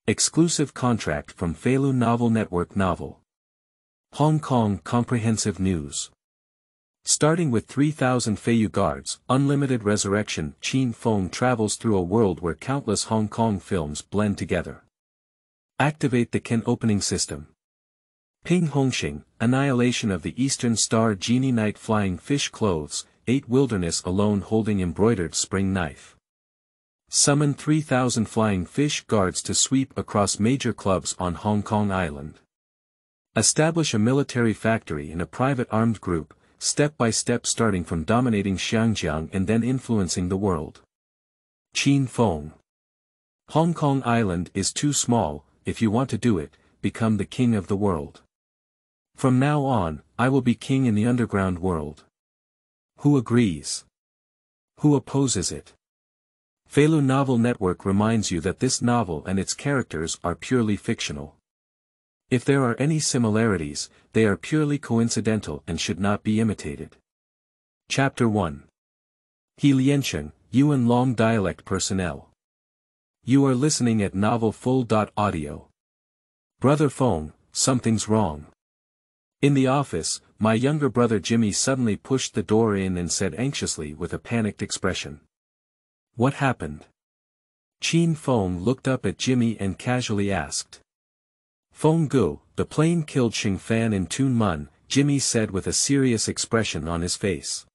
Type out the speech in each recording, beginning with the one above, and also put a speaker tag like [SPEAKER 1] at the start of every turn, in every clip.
[SPEAKER 1] Exclusive contract from Feilu Novel Network Novel. Hong Kong Comprehensive News. Starting with 3,000 Feiyu Guards, unlimited Resurrection Qin Feng travels through a world where countless Hong Kong films blend together. Activate the Qin opening system. Ping Hongxing, Annihilation of the Eastern StarJinyi Night Flying Fish Clothes, 8 Wilderness Alone holding Embroidered Spring Knife. Summon 3,000 Flying Fish Guards to sweep across major clubs on Hong Kong Island. Establish a military factory in a private armed group, step by step starting from dominating Xiangjiang and then influencing the world. Qin Feng. Hong Kong Island is too small, if you want to do it, become the king of the world. From now on, I will be king in the underground world. Who agrees? Who opposes it? Feilu Novel Network reminds you that this novel and its characters are purely fictional. If there are any similarities, they are purely coincidental and should not be imitated. Chapter 1. He Liansheng, Yuen Long Dialect Personnel. You are listening at Novel Full.Audio. Brother Feng, something's wrong. In the office, my younger brother Jimmy suddenly pushed the door in and said anxiously with a panicked expression. What happened? Qin Feng looked up at Jimmy and casually asked. Feng Gu, the plane killed Xing Fan in Tuen Mun, Jimmy said with a serious expression on his face.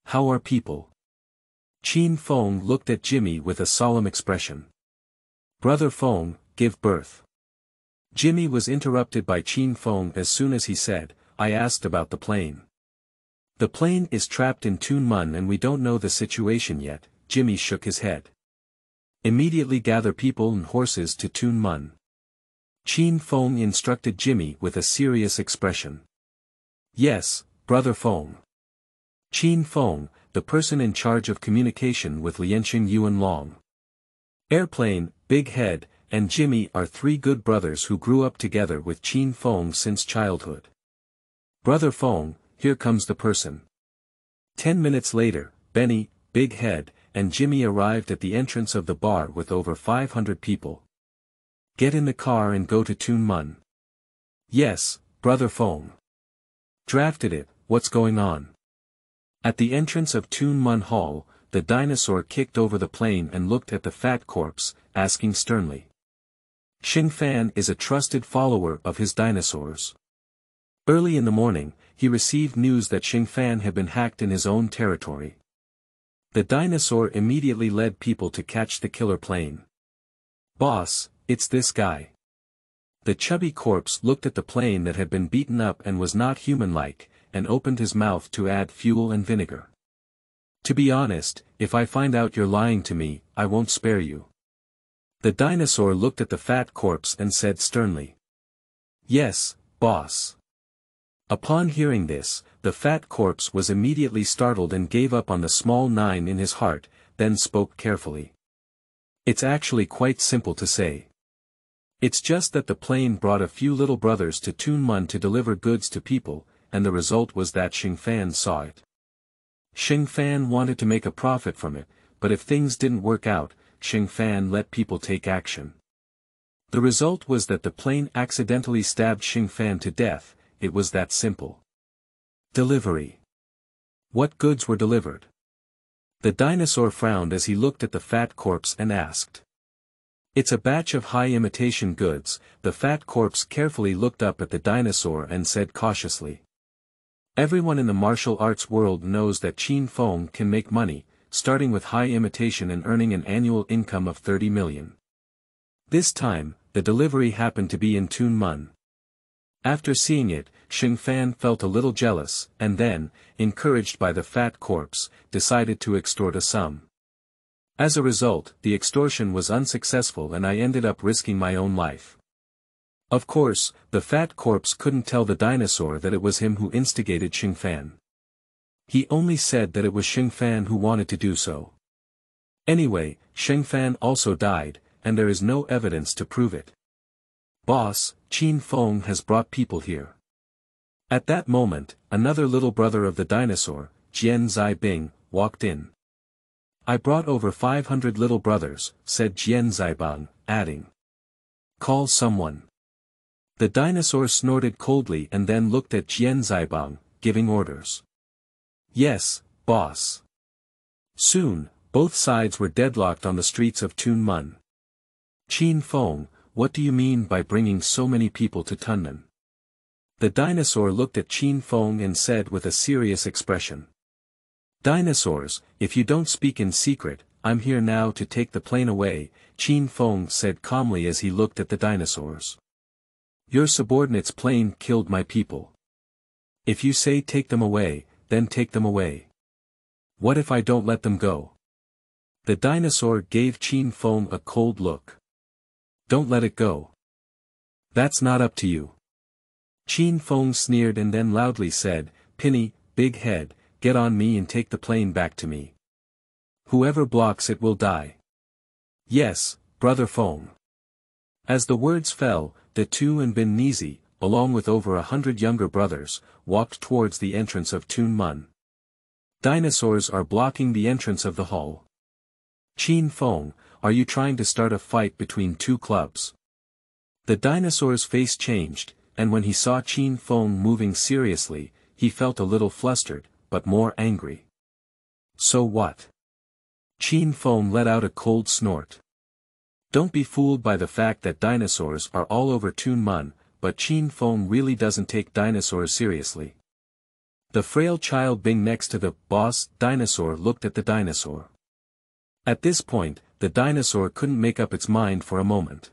[SPEAKER 1] How are people? Qin Feng looked at Jimmy with a solemn expression. Brother Feng, give birth. Jimmy was interrupted by Qin Feng as soon as he said, I asked about the plane. The plane is trapped in Tuen Mun and we don't know the situation yet. Jimmy shook his head. Immediately gather people and horses to Tuen Mun. Qin Feng instructed Jimmy with a serious expression. Yes, Brother Feng. Qin Feng, the person in charge of communication with Liansheng Yuen Long. Airplane, Big Head, and Jimmy are 3 good brothers who grew up together with Qin Feng since childhood. Brother Feng, here comes the person. 10 minutes later, Benny, Big Head, and Jimmy arrived at the entrance of the bar with over 500 people. Get in the car and go to Tuen Mun. Yes, Brother Feng. Drafted it, what's going on? At the entrance of Tuen Mun Hall, the dinosaur kicked over the plane and looked at the fat corpse, asking sternly. Xing Fan is a trusted follower of his dinosaurs. Early in the morning, he received news that Xing Fan had been hacked in his own territory. The dinosaur immediately led people to catch the killer plane. Boss, it's this guy. The chubby corpse looked at the plane that had been beaten up and was not human-like, and opened his mouth to add fuel and vinegar. To be honest, if I find out you're lying to me, I won't spare you. The dinosaur looked at the fat corpse and said sternly. Yes, boss. Upon hearing this, the fat corpse was immediately startled and gave up on the small 9 in his heart, then spoke carefully. It's actually quite simple to say. It's just that the plane brought a few little brothers to Tuen Mun to deliver goods to people, and the result was that Xing Fan saw it. Xing Fan wanted to make a profit from it, but if things didn't work out, Xing Fan let people take action. The result was that the plane accidentally stabbed Xing Fan to death. It was that simple. Delivery. What goods were delivered? The dinosaur frowned as he looked at the fat corpse and asked. It's a batch of high imitation goods. The fat corpse carefully looked up at the dinosaur and said cautiously. Everyone in the martial arts world knows that Qin Feng can make money, starting with high imitation and earning an annual income of 30 million. This time, the delivery happened to be in Tuen Mun. After seeing it, Xing Fan felt a little jealous, and then, encouraged by the fat corpse, decided to extort a sum. As a result, the extortion was unsuccessful and I ended up risking my own life. Of course, the fat corpse couldn't tell the dinosaur that it was him who instigated Xing Fan. He only said that it was Xing Fan who wanted to do so. Anyway, Xing Fan also died, and there is no evidence to prove it. Boss, Qin Feng has brought people here. At that moment, another little brother of the dinosaur, Jian Zibing, walked in. I brought over 500 little brothers, said Jian Zibang, adding. Call someone. The dinosaur snorted coldly and then looked at Jian Zibang, giving orders. Yes, boss. Soon, both sides were deadlocked on the streets of Tunmen. Qin Feng, what do you mean by bringing so many people to Tunmen? The dinosaur looked at Qin Feng and said with a serious expression. Dinosaurs, if you don't speak in secret, I'm here now to take the plane away, Qin Feng said calmly as he looked at the dinosaurs. Your subordinate's plane killed my people. If you say take them away, then take them away. What if I don't let them go? The dinosaur gave Qin Feng a cold look. Don't let it go. That's not up to you. Qin Feng sneered and then loudly said, Pinny, big head, get on me and take the plane back to me. Whoever blocks it will die. Yes, brother Feng. As the words fell, the two and Bin Nizi, along with over 100 younger brothers, walked towards the entrance of Tunmen. Dinosaurs are blocking the entrance of the hall. Qin Feng, are you trying to start a fight between two clubs? The dinosaur's face changed, and when he saw Qin Feng moving seriously, he felt a little flustered, but more angry. So what? Qin Feng let out a cold snort. Don't be fooled by the fact that dinosaurs are all over Tunmen, but Qin Feng really doesn't take dinosaurs seriously. The frail child being next to the boss dinosaur looked at the dinosaur. At this point, the dinosaur couldn't make up its mind for a moment.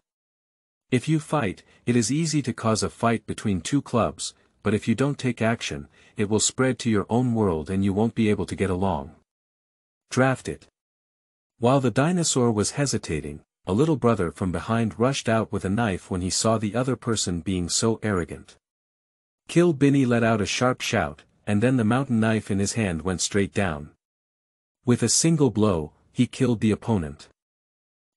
[SPEAKER 1] If you fight, it is easy to cause a fight between two clubs, but if you don't take action, it will spread to your own world and you won't be able to get along. Draft it. While the dinosaur was hesitating, a little brother from behind rushed out with a knife when he saw the other person being so arrogant. Kill Binny let out a sharp shout, and then the mountain knife in his hand went straight down. With a single blow, he killed the opponent.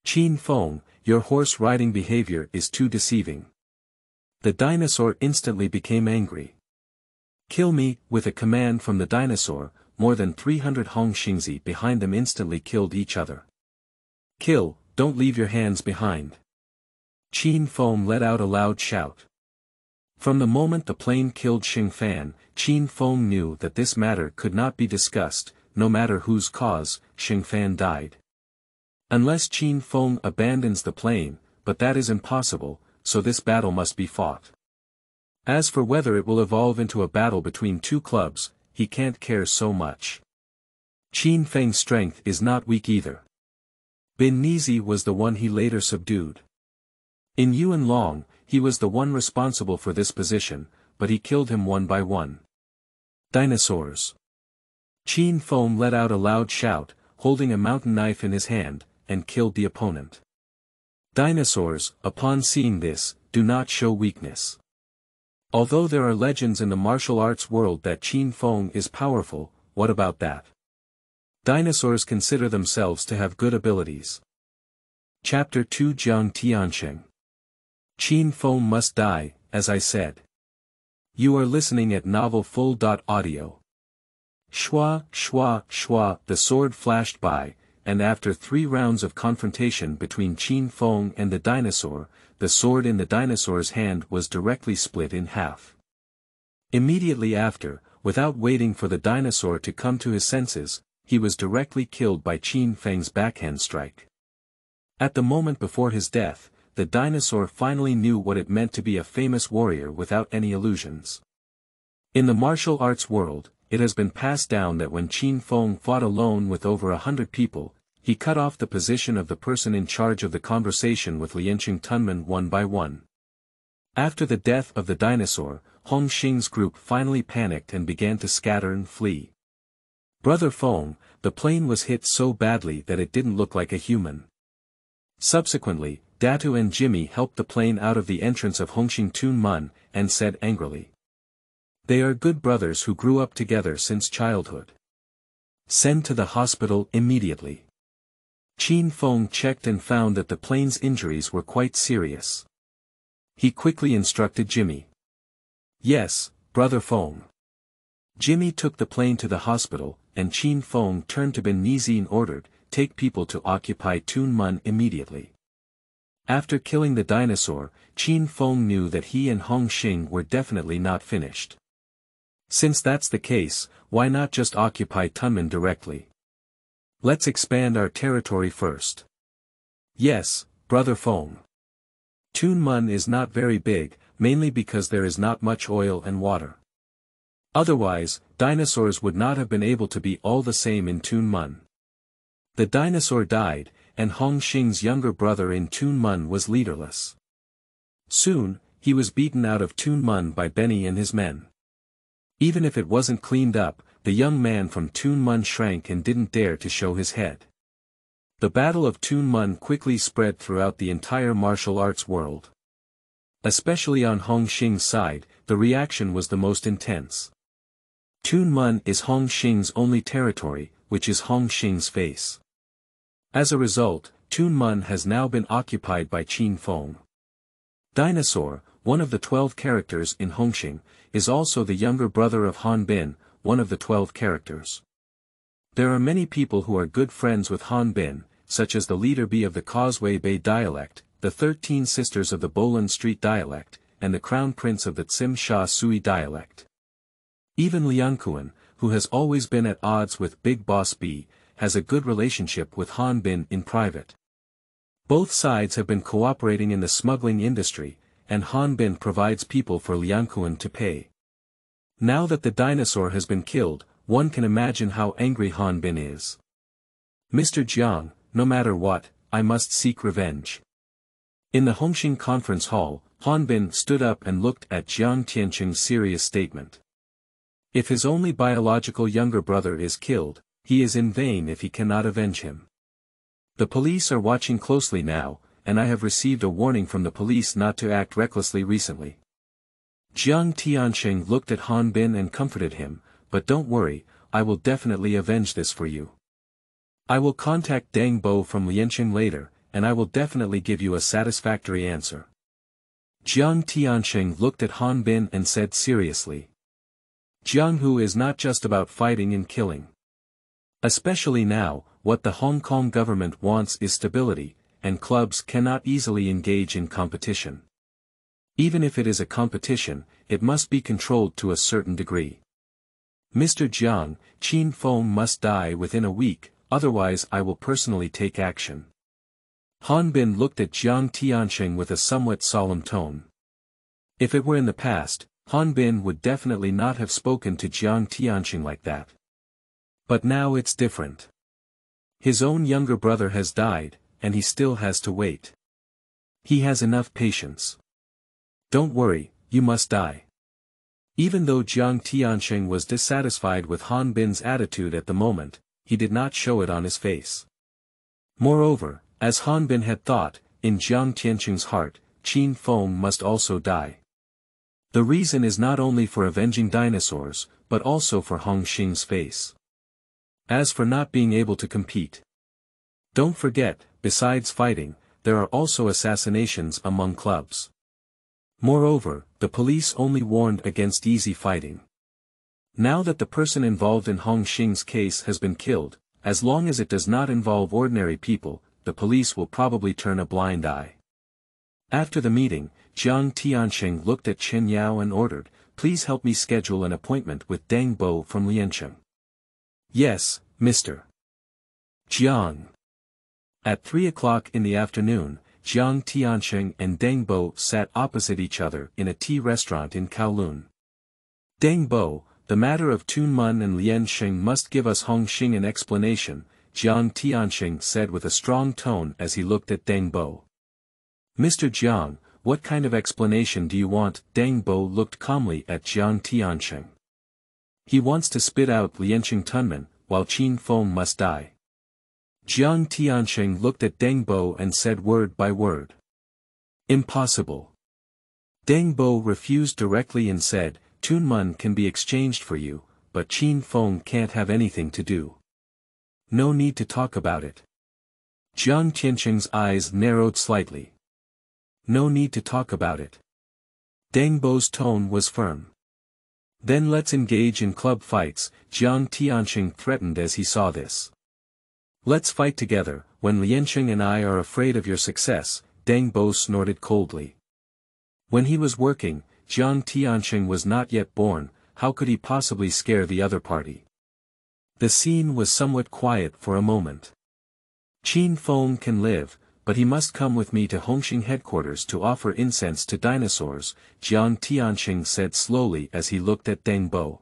[SPEAKER 1] Qin Feng, your horse-riding behavior is too deceiving. The dinosaur instantly became angry. Kill me, with a command from the dinosaur, more than 300 Hongxing behind them instantly killed each other. Kill, don't leave your hands behind. Qin Feng let out a loud shout. From the moment the plane killed Xingfan, Qin Feng knew that this matter could not be discussed, no matter whose cause, Xingfan died. Unless Qin Feng abandons the plane, but that is impossible, so this battle must be fought. As for whether it will evolve into a battle between two clubs, he can't care so much. Qin Feng's strength is not weak either. Bin Nizi was the one he later subdued. In Yuen Long, he was the one responsible for this position, but he killed him one by one. Dinosaurs. Qin Feng let out a loud shout, holding a mountain knife in his hand, and killed the opponent. Dinosaurs, upon seeing this, do not show weakness. Although there are legends in the martial arts world that Qin Feng is powerful, what about that? Dinosaurs consider themselves to have good abilities. Chapter 2 Jiang Tiansheng. Qin Feng must die, as I said. You are listening at novel full.audio. Shwa, shwa, shwa, the sword flashed by, and after 3 rounds of confrontation between Qin Feng and the dinosaur, the sword in the dinosaur's hand was directly split in half. Immediately after, without waiting for the dinosaur to come to his senses, he was directly killed by Qin Feng's backhand strike. At the moment before his death, the dinosaur finally knew what it meant to be a famous warrior without any illusions. In the martial arts world, it has been passed down that when Qin Feng fought alone with over 100 people, he cut off the position of the person in charge of the conversation with Liansheng Tunmen one by one. After the death of the dinosaur, Hongxing's group finally panicked and began to scatter and flee. Brother Feng, the plane was hit so badly that it didn't look like a human. Subsequently, Datu and Jimmy helped the plane out of the entrance of Hongxing Tunmen, and said angrily. They are good brothers who grew up together since childhood. Send to the hospital immediately. Qin Feng checked and found that the plane's injuries were quite serious. He quickly instructed Jimmy. Yes, Brother Feng. Jimmy took the plane to the hospital, and Qin Feng turned to Bin Nizi and ordered, take people to occupy Tunmen immediately. After killing the dinosaur, Qin Feng knew that he and Hongxing were definitely not finished. Since that's the case, why not just occupy Tunmen directly? Let's expand our territory first. Yes, Brother Feng. Tunmen is not very big, mainly because there is not much oil and water. Otherwise, dinosaurs would not have been able to be all the same in Tunmen. The dinosaur died, and Hongxing's younger brother in Tunmen was leaderless. Soon, he was beaten out of Tunmen by Benny and his men. Even if it wasn't cleaned up, the young man from Tunmen shrank and didn't dare to show his head. The Battle of Tunmen quickly spread throughout the entire martial arts world. Especially on Hongxing's side, the reaction was the most intense. Tunmen is Hongxing's only territory, which is Hongxing's face. As a result, Tunmen has now been occupied by Qin Feng. Dinosaur, one of the 12 characters in Hongxing, is also the younger brother of Han Bin, one of the 12 characters. There are many people who are good friends with Han Bin, such as the leader B of the Causeway Bay dialect, the 13 sisters of the Bolan Street dialect, and the crown prince of the Tsim Sha Sui dialect. Even Liansheng, who has always been at odds with Big Boss B, has a good relationship with Han Bin in private. Both sides have been cooperating in the smuggling industry, and Han Bin provides people for Liansheng to pay. Now that the dinosaur has been killed, one can imagine how angry Han Bin is. Mr. Jiang, no matter what, I must seek revenge. In the Hongxing conference hall, Han Bin stood up and looked at Jiang Tiansheng's serious statement. If his only biological younger brother is killed, he is in vain if he cannot avenge him. The police are watching closely now, and I have received a warning from the police not to act recklessly recently. Jiang Tiansheng looked at Han Bin and comforted him, but don't worry, I will definitely avenge this for you. I will contact Deng Bo from Liansheng later, and I will definitely give you a satisfactory answer. Jiang Tiansheng looked at Han Bin and said seriously. Jianghu is not just about fighting and killing. Especially now, what the Hong Kong government wants is stability, and clubs cannot easily engage in competition. Even if it is a competition, it must be controlled to a certain degree. Mr. Jiang, Qin Feng must die within a week, otherwise I will personally take action. Han Bin looked at Jiang Tiansheng with a somewhat solemn tone. If it were in the past, Han Bin would definitely not have spoken to Jiang Tiansheng like that. But now it's different. His own younger brother has died, and he still has to wait. He has enough patience. Don't worry, you must die. Even though Jiang Tiansheng was dissatisfied with Han Bin's attitude at the moment, he did not show it on his face. Moreover, as Han Bin had thought, in Jiang Tiansheng's heart, Qin Feng must also die. The reason is not only for avenging dinosaurs, but also for Hongxing's face. As for not being able to compete. Don't forget, besides fighting, there are also assassinations among clubs. Moreover, the police only warned against easy fighting. Now that the person involved in Hongxing's case has been killed, as long as it does not involve ordinary people, the police will probably turn a blind eye. After the meeting, Jiang Tiansheng looked at Chen Yao and ordered, "Please help me schedule an appointment with Deng Bo from Liansheng." "Yes, Mr. Jiang." At 3 o'clock in the afternoon, Jiang Tiansheng and Deng Bo sat opposite each other in a tea restaurant in Kowloon. "Deng Bo, the matter of Tunmen and Liansheng must give us Hongxing an explanation," Jiang Tiansheng said with a strong tone as he looked at Deng Bo. "Mr. Jiang, what kind of explanation do you want?" Deng Bo looked calmly at Jiang Tiansheng. "He wants to spit out Liansheng Tunmen, while Qin Feng must die." Jiang Tiansheng looked at Deng Bo and said word by word. "Impossible." Deng Bo refused directly and said, "Tunmen can be exchanged for you, but Qin Feng can't have anything to do. No need to talk about it." Jiang Tiansheng's eyes narrowed slightly. "No need to talk about it." Deng Bo's tone was firm. "Then let's engage in club fights," Jiang Tiansheng threatened as he saw this. "Let's fight together. When Liansheng and I are afraid of your success, Deng Bo snorted coldly. When he was working, Jiang Tiansheng was not yet born, how could he possibly scare the other party? The scene was somewhat quiet for a moment. Qin Feng can live, but he must come with me to Hongxing headquarters to offer incense to dinosaurs, Jiang Tiansheng said slowly as he looked at Deng Bo.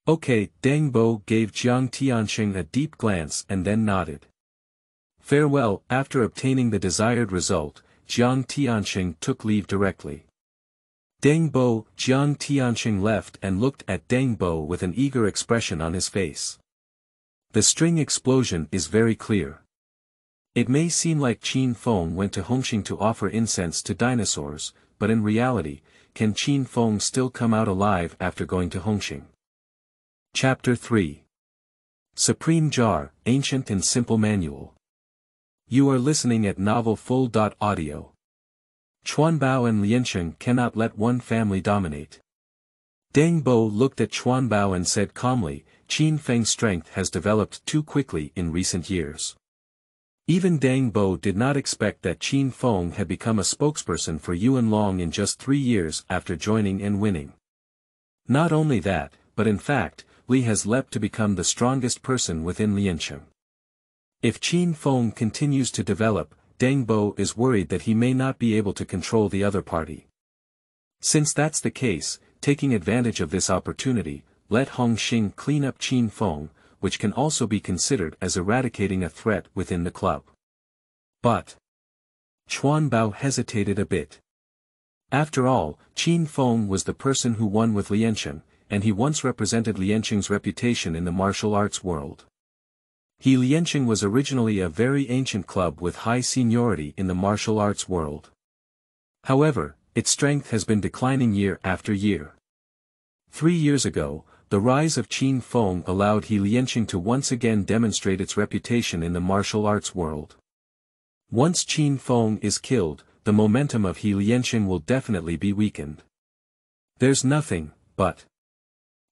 [SPEAKER 1] Okay, Deng Bo gave Jiang Tiansheng a deep glance and then nodded. Farewell. After obtaining the desired result, Jiang Tiansheng took leave directly. Deng Bo, Jiang Tiansheng left and looked at Deng Bo with an eager expression on his face. The string explosion is very clear. It may seem like Qin Feng went to Hongxing to offer incense to dinosaurs, but in reality, can Qin Feng still come out alive after going to Hongxing? Chapter 3. Supreme Jar, Ancient and Simple Manual. You are listening at Novel Full.Audio. Chuanbao and Liansheng cannot let one family dominate. Deng Bo looked at Chuanbao and said calmly, Qin Feng's strength has developed too quickly in recent years. Even Deng Bo did not expect that Qin Feng had become a spokesperson for Yuen Long in just 3 years after joining and winning. Not only that, but in fact, Li has leapt to become the strongest person within Liansheng. If Qin Feng continues to develop, Deng Bo is worried that he may not be able to control the other party. Since that's the case, taking advantage of this opportunity, let Hongxing clean up Qin Feng, which can also be considered as eradicating a threat within the club. But Chuanbao hesitated a bit. After all, Qin Feng was the person who won with Liansheng, and he once represented Liansheng's reputation in the martial arts world. Liansheng was originally a very ancient club with high seniority in the martial arts world. However, its strength has been declining year after year. 3 years ago, the rise of Qin Feng allowed Liansheng to once again demonstrate its reputation in the martial arts world. Once Qin Feng is killed, the momentum of Liansheng will definitely be weakened. There's nothing, but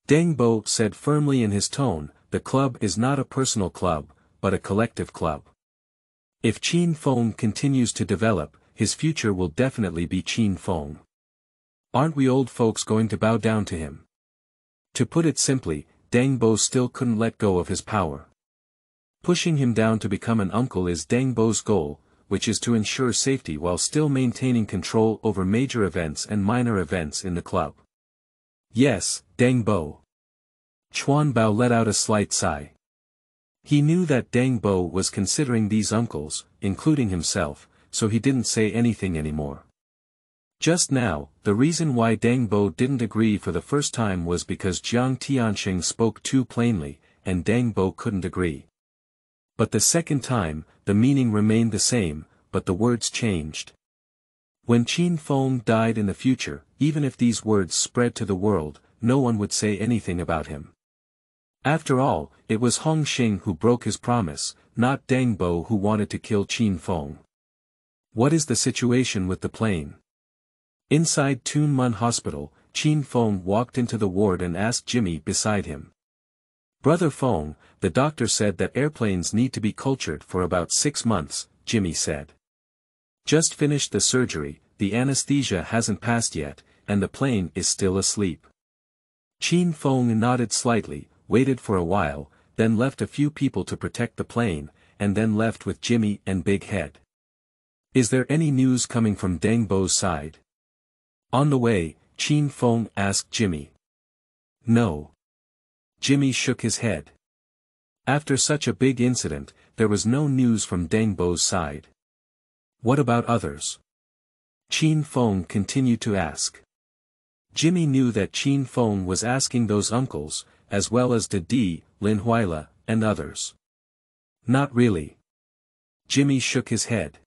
[SPEAKER 1] Deng Bo said firmly in his tone, the club is not a personal club, but a collective club. If Qin Feng continues to develop, his future will definitely be Qin Feng. Aren't we old folks going to bow down to him? To put it simply, Deng Bo still couldn't let go of his power. Pushing him down to become an uncle is Deng Bo's goal, which is to ensure safety while still maintaining control over major events and minor events in the club. Yes, Deng Bo. Chuanbao let out a slight sigh. He knew that Deng Bo was considering these uncles, including himself, so he didn't say anything anymore. Just now, the reason why Deng Bo didn't agree for the first time was because Jiang Tiansheng spoke too plainly, and Deng Bo couldn't agree. But the second time, the meaning remained the same, but the words changed. When Qin Feng died in the future, even if these words spread to the world, no one would say anything about him. After all, it was Hongxing who broke his promise, not Deng Bo who wanted to kill Qin Feng. What is the situation with the plane? Inside Tuen Mun Hospital, Qin Feng walked into the ward and asked Jimmy beside him. Brother Feng, the doctor said that airplanes need to be cultured for about 6 months, Jimmy said. Just finished the surgery, the anesthesia hasn't passed yet, and the plane is still asleep. Qin Feng nodded slightly, waited for a while, then left a few people to protect the plane, and then left with Jimmy and Big Head. Is there any news coming from Deng Bo's side? On the way, Qin Feng asked Jimmy. No. Jimmy shook his head. After such a big incident, there was no news from Deng Bo's side. What about others? Qin Feng continued to ask. Jimmy knew that Qin Feng was asking those uncles, as well as Di, Lin Huila, and others. Not really. Jimmy shook his head.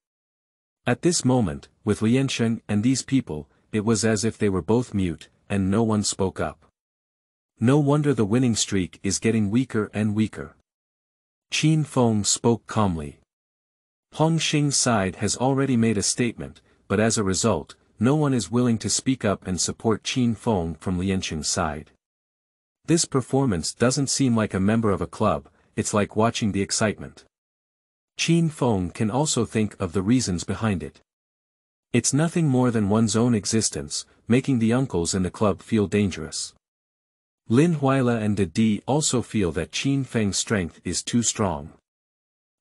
[SPEAKER 1] At this moment, with Liansheng and these people, it was as if they were both mute, and no one spoke up. No wonder the winning streak is getting weaker and weaker. Qin Feng spoke calmly. Hongxing's side has already made a statement, but as a result, no one is willing to speak up and support Qin Feng from Liansheng's side. This performance doesn't seem like a member of a club, it's like watching the excitement. Qin Feng can also think of the reasons behind it. It's nothing more than one's own existence, making the uncles in the club feel dangerous. Lin Huila and Di also feel that Qin Feng's strength is too strong.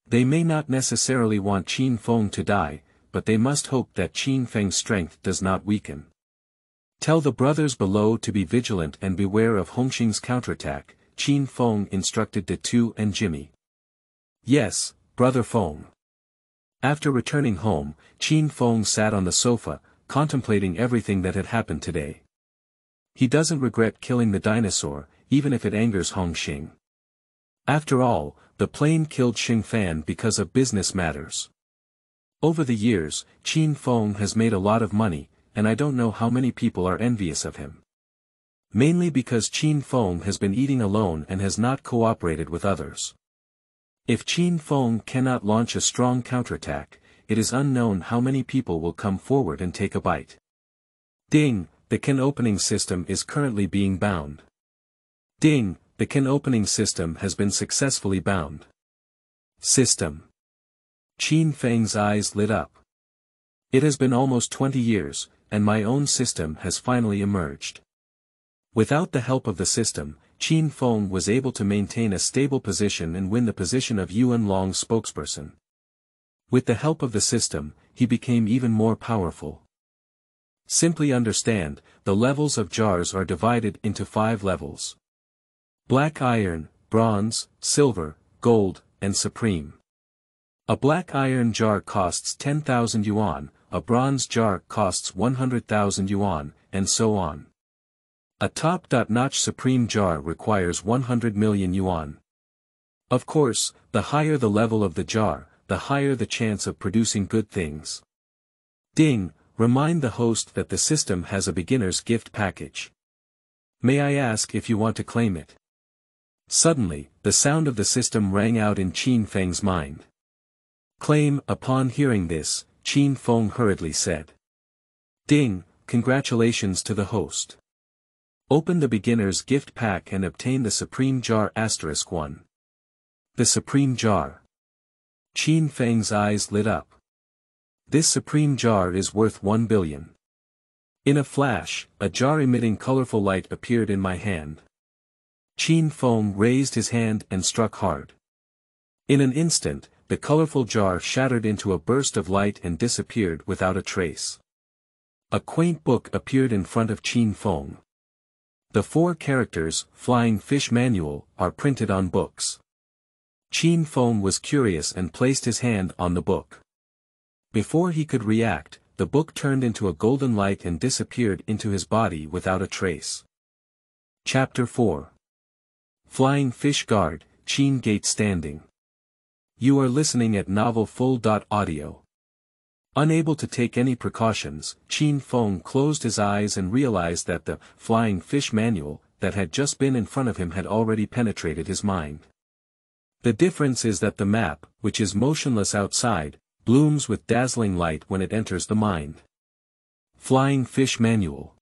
[SPEAKER 1] They may not necessarily want Qin Feng to die, but they must hope that Qin Feng's strength does not weaken. Tell the brothers below to be vigilant and beware of Hongxing's counterattack, Qin Feng instructed De Tu and Jimmy. Yes, Brother Feng. After returning home, Qin Feng sat on the sofa, contemplating everything that had happened today. He doesn't regret killing the dinosaur, even if it angers Hongxing. After all, the plane killed Xing Fan because of business matters. Over the years, Qin Feng has made a lot of money, and I don't know how many people are envious of him. Mainly because Qin Feng has been eating alone and has not cooperated with others. If Qin Feng cannot launch a strong counterattack, it is unknown how many people will come forward and take a bite. Ding, the Qin opening system is currently being bound. Ding, the Qin opening system has been successfully bound. System. Qin Feng's eyes lit up. It has been almost 20 years, and my own system has finally emerged. Without the help of the system, Qin Feng was able to maintain a stable position and win the position of Yuen Long's spokesperson. With the help of the system, he became even more powerful. Simply understand, the levels of jars are divided into 5 levels. Black iron, bronze, silver, gold, and supreme. A black iron jar costs 10,000 yuan, a bronze jar costs 100,000 yuan, and so on. A top-notch supreme jar requires 100 million yuan. Of course, the higher the level of the jar, the higher the chance of producing good things. Ding, remind the host that the system has a beginner's gift package. May I ask if you want to claim it? Suddenly, the sound of the system rang out in Qin Feng's mind. Claim. Upon hearing this, Qin Feng hurriedly said. Ding, congratulations to the host. Open the beginner's gift pack and obtain the Supreme Jar *1. The Supreme Jar. Qin Feng's eyes lit up. This Supreme Jar is worth 1 billion. In a flash, a jar emitting colorful light appeared in my hand. Qin Feng raised his hand and struck hard. In an instant, the colorful jar shattered into a burst of light and disappeared without a trace. A quaint book appeared in front of Qin Feng. The 4 characters, Flying Fish Manual, are printed on books. Qin Feng was curious and placed his hand on the book. Before he could react, the book turned into a golden light and disappeared into his body without a trace. Chapter 4. Flying Fish Guard, Qin Gate Standing. You are listening at Novel Full.audio. Unable to take any precautions, Qin Feng closed his eyes and realized that the Flying Fish Manual that had just been in front of him had already penetrated his mind. The difference is that the map, which is motionless outside, blooms with dazzling light when it enters the mind. Flying Fish Manual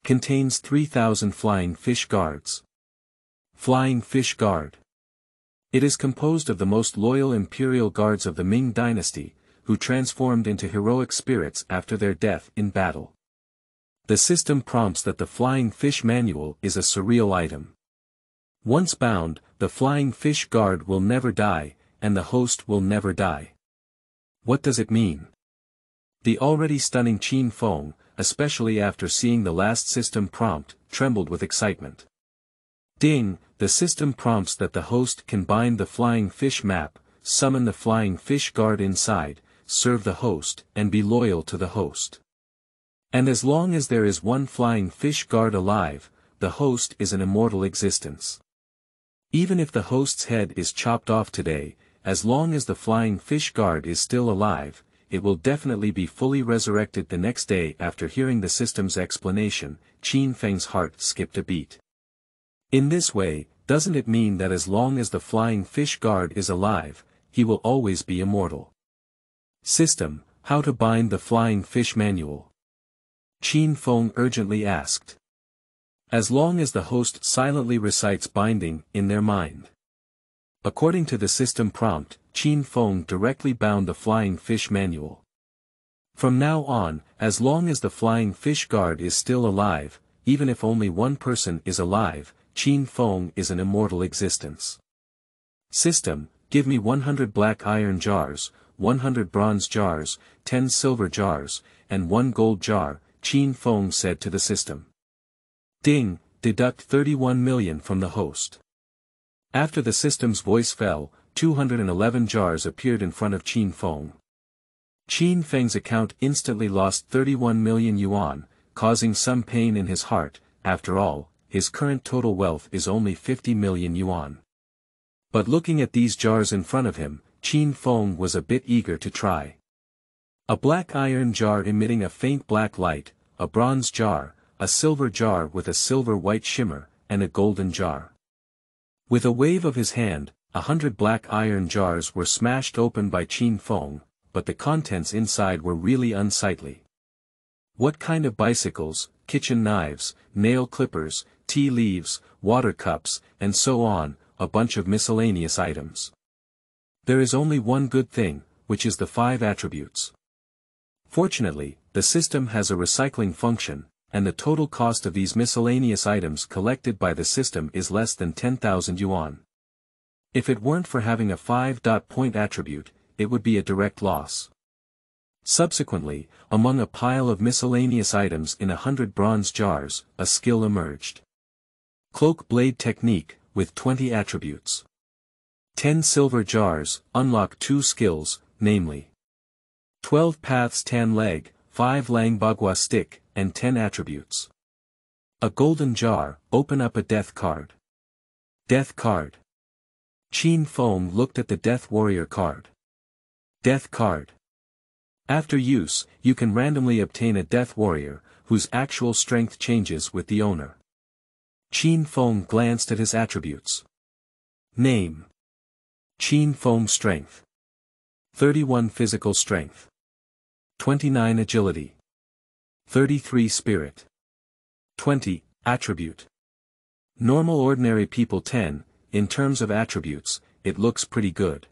[SPEAKER 1] contains 3,000 Flying Fish Guards. Flying Fish Guard. It is composed of the most loyal imperial guards of the Ming dynasty, who transformed into heroic spirits after their death in battle. The system prompts that the Flying Fish Manual is a surreal item. Once bound, the Flying Fish Guard will never die, and the host will never die. What does it mean? The already stunning Qin Feng, especially after seeing the last system prompt, trembled with excitement. Ding, the system prompts that the host can bind the Flying Fish map, summon the Flying Fish Guard inside, serve the host, and be loyal to the host. And as long as there is one Flying Fish Guard alive, the host is an immortal existence. Even if the host's head is chopped off today, as long as the Flying Fish Guard is still alive, it will definitely be fully resurrected the next day. After hearing the system's explanation, Qin Feng's heart skipped a beat. In this way, doesn't it mean that as long as the Flying Fish Guard is alive, he will always be immortal? System, how to bind the Flying Fish Manual? Qin Feng urgently asked. As long as the host silently recites binding in their mind. According to the system prompt, Qin Feng directly bound the Flying Fish Manual. From now on, as long as the flying fish guard is still alive, even if only one person is alive, Qin Feng is an immortal existence. System, give me 100 black iron jars, 100 bronze jars, 10 silver jars, and 1 gold jar, Qin Feng said to the system. Ding, deduct 31 million from the host. After the system's voice fell, 211 jars appeared in front of Qin Feng. Qin Feng's account instantly lost 31 million yuan, causing some pain in his heart. After all, his current total wealth is only 50 million yuan. But looking at these jars in front of him, Qin Feng was a bit eager to try. A black iron jar emitting a faint black light, a bronze jar, a silver jar with a silver-white shimmer, and a golden jar. With a wave of his hand, 100 black iron jars were smashed open by Qin Feng, but the contents inside were really unsightly. What kind of bicycles, kitchen knives, nail clippers, tea leaves, water cups, and so on, a bunch of miscellaneous items. There is only one good thing, which is the 5 attributes. Fortunately, the system has a recycling function, and the total cost of these miscellaneous items collected by the system is less than 10,000 yuan. If it weren't for having a 5-point attribute, it would be a direct loss. Subsequently, among a pile of miscellaneous items in 100 bronze jars, a skill emerged. Cloak blade technique, with 20 attributes. 10 silver jars, unlock 2 skills, namely 12 paths tan leg, 5 lang bagua stick, and 10 attributes. A golden jar, open up a death card. Death card. Qin Feng looked at the death warrior card. Death card. After use, you can randomly obtain a death warrior, whose actual strength changes with the owner. Qin Feng glanced at his attributes. Name. Qin Feng strength. 31 physical strength. 29 agility. 33 spirit. 20, attribute. Normal ordinary people 10, in terms of attributes, it looks pretty good.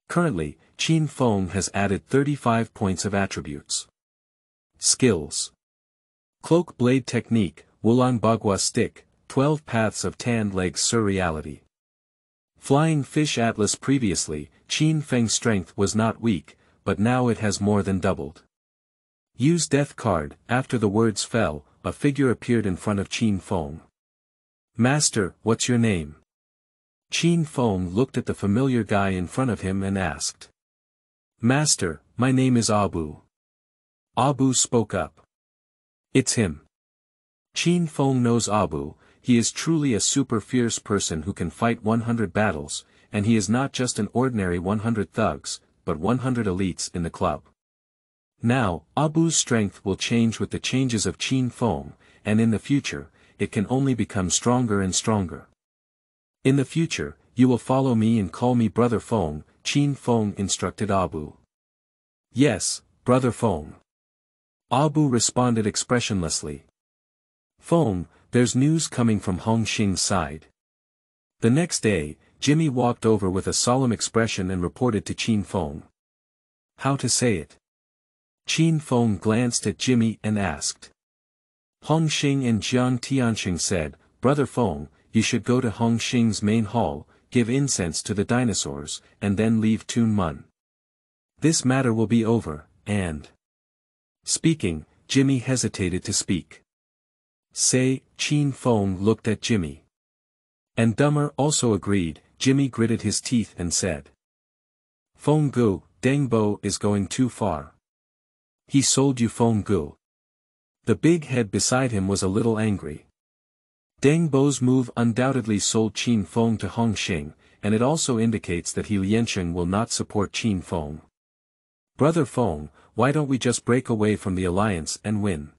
[SPEAKER 1] Currently, Qin Feng has added 35 points of attributes. Skills. Cloak blade technique, Wulang bagua stick, 12 paths of tanned legs surreality. Flying fish atlas. Previously, Qin Feng's strength was not weak, but now it has more than doubled. Use death card. After the words fell, a figure appeared in front of Qin Feng. Master, what's your name? Qin Feng looked at the familiar guy in front of him and asked. Master, my name is Abu. Abu spoke up. It's him. Qin Feng knows Abu. He is truly a super fierce person who can fight 100 battles, and he is not just an ordinary 100 thugs, but 100 elites in the club. Now, Abu's strength will change with the changes of Qin Feng, and in the future, it can only become stronger and stronger. In the future, you will follow me and call me Brother Feng, Qin Feng instructed Abu. Yes, Brother Feng. Abu responded expressionlessly. Feng, there's news coming from Hongxing's side. The next day, Jimmy walked over with a solemn expression and reported to Qin Feng. How to say it? Qin Feng glanced at Jimmy and asked. Hongxing and Jiang Tiansheng said, Brother Feng, you should go to Hongxing's main hall, give incense to the dinosaurs, and then leave Tun Mun. This matter will be over, and... Speaking, Jimmy hesitated to speak. Say, Qin Feng looked at Jimmy. And Dummer also agreed. Jimmy gritted his teeth and said. Feng Gu, Dengbo is going too far. He sold you Feng Gu. The big head beside him was a little angry. Dengbo's move undoubtedly sold Qin Feng to Hongxing, and it also indicates that Liansheng will not support Qin Feng. Brother Feng, why don't we just break away from the alliance and win?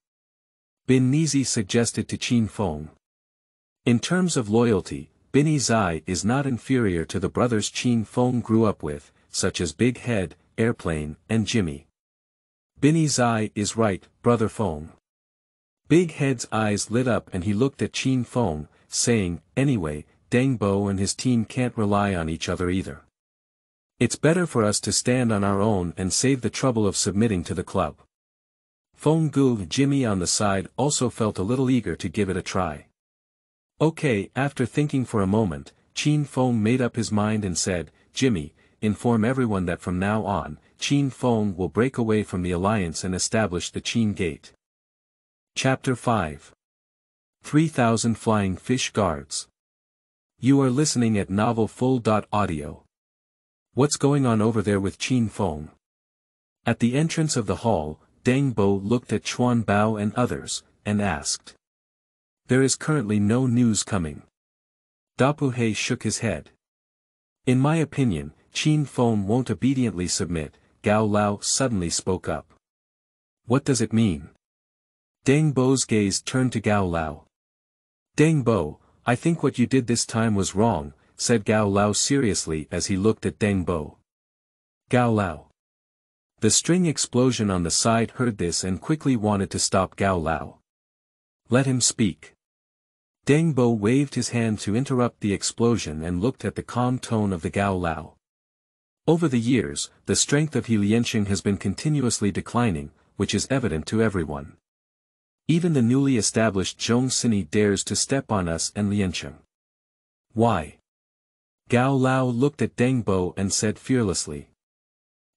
[SPEAKER 1] Bin Nizi suggested to Qin Feng. In terms of loyalty, Bin Zai is not inferior to the brothers Qin Feng grew up with, such as Big Head, Airplane, and Jimmy. Bin Zai is right, Brother Feng. Big Head's eyes lit up and he looked at Qin Feng, saying, anyway, Dengbo and his team can't rely on each other either. It's better for us to stand on our own and save the trouble of submitting to the club. Feng Gu Jimmy on the side also felt a little eager to give it a try. Okay, after thinking for a moment, Qin Feng made up his mind and said, Jimmy, inform everyone that from now on, Qin Feng will break away from the alliance and establish the Qin Gate. Chapter 5. 3000 Flying Fish Guards. You are listening at Novel Full.Audio. What's going on over there with Qin Feng? At the entrance of the hall, Deng Bo looked at Chuan Bao and others, and asked. There is currently no news coming. Dapuhe shook his head. In my opinion, Qin Feng won't obediently submit, Gao Lao suddenly spoke up. What does it mean? Deng Bo's gaze turned to Gao Lao. Deng Bo, I think what you did this time was wrong, said Gao Lao seriously as he looked at Deng Bo. Gao Lao. The string explosion on the side heard this and quickly wanted to stop Gao Lao. Let him speak. Deng Bo waved his hand to interrupt the explosion and looked at the calm tone of the Gao Lao. Over the years, the strength of Liansheng has been continuously declining, which is evident to everyone. Even the newly established Hongxing dares to step on us and Liansheng. Why? Gao Lao looked at Deng Bo and said fearlessly.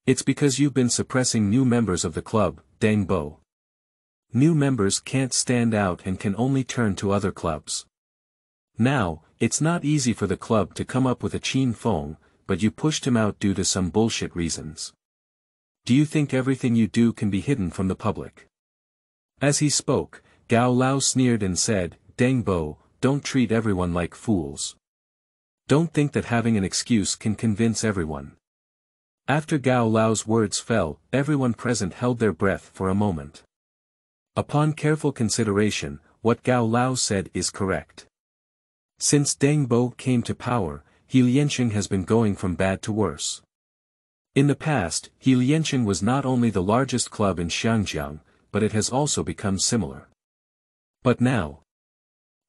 [SPEAKER 1] It's because you've been suppressing new members of the club, Deng Bo. New members can't stand out and can only turn to other clubs. Now, it's not easy for the club to come up with a Qin Feng, but you pushed him out due to some bullshit reasons. Do you think everything you do can be hidden from the public? As he spoke, Gao Lao sneered and said, Deng Bo, don't treat everyone like fools. Don't think that having an excuse can convince everyone. After Gao Lao's words fell, everyone present held their breath for a moment. Upon careful consideration, what Gao Lao said is correct. Since Deng Bo came to power, Liansheng has been going from bad to worse. In the past, Liansheng was not only the largest club in Xiangjiang, but it has also become similar. But now,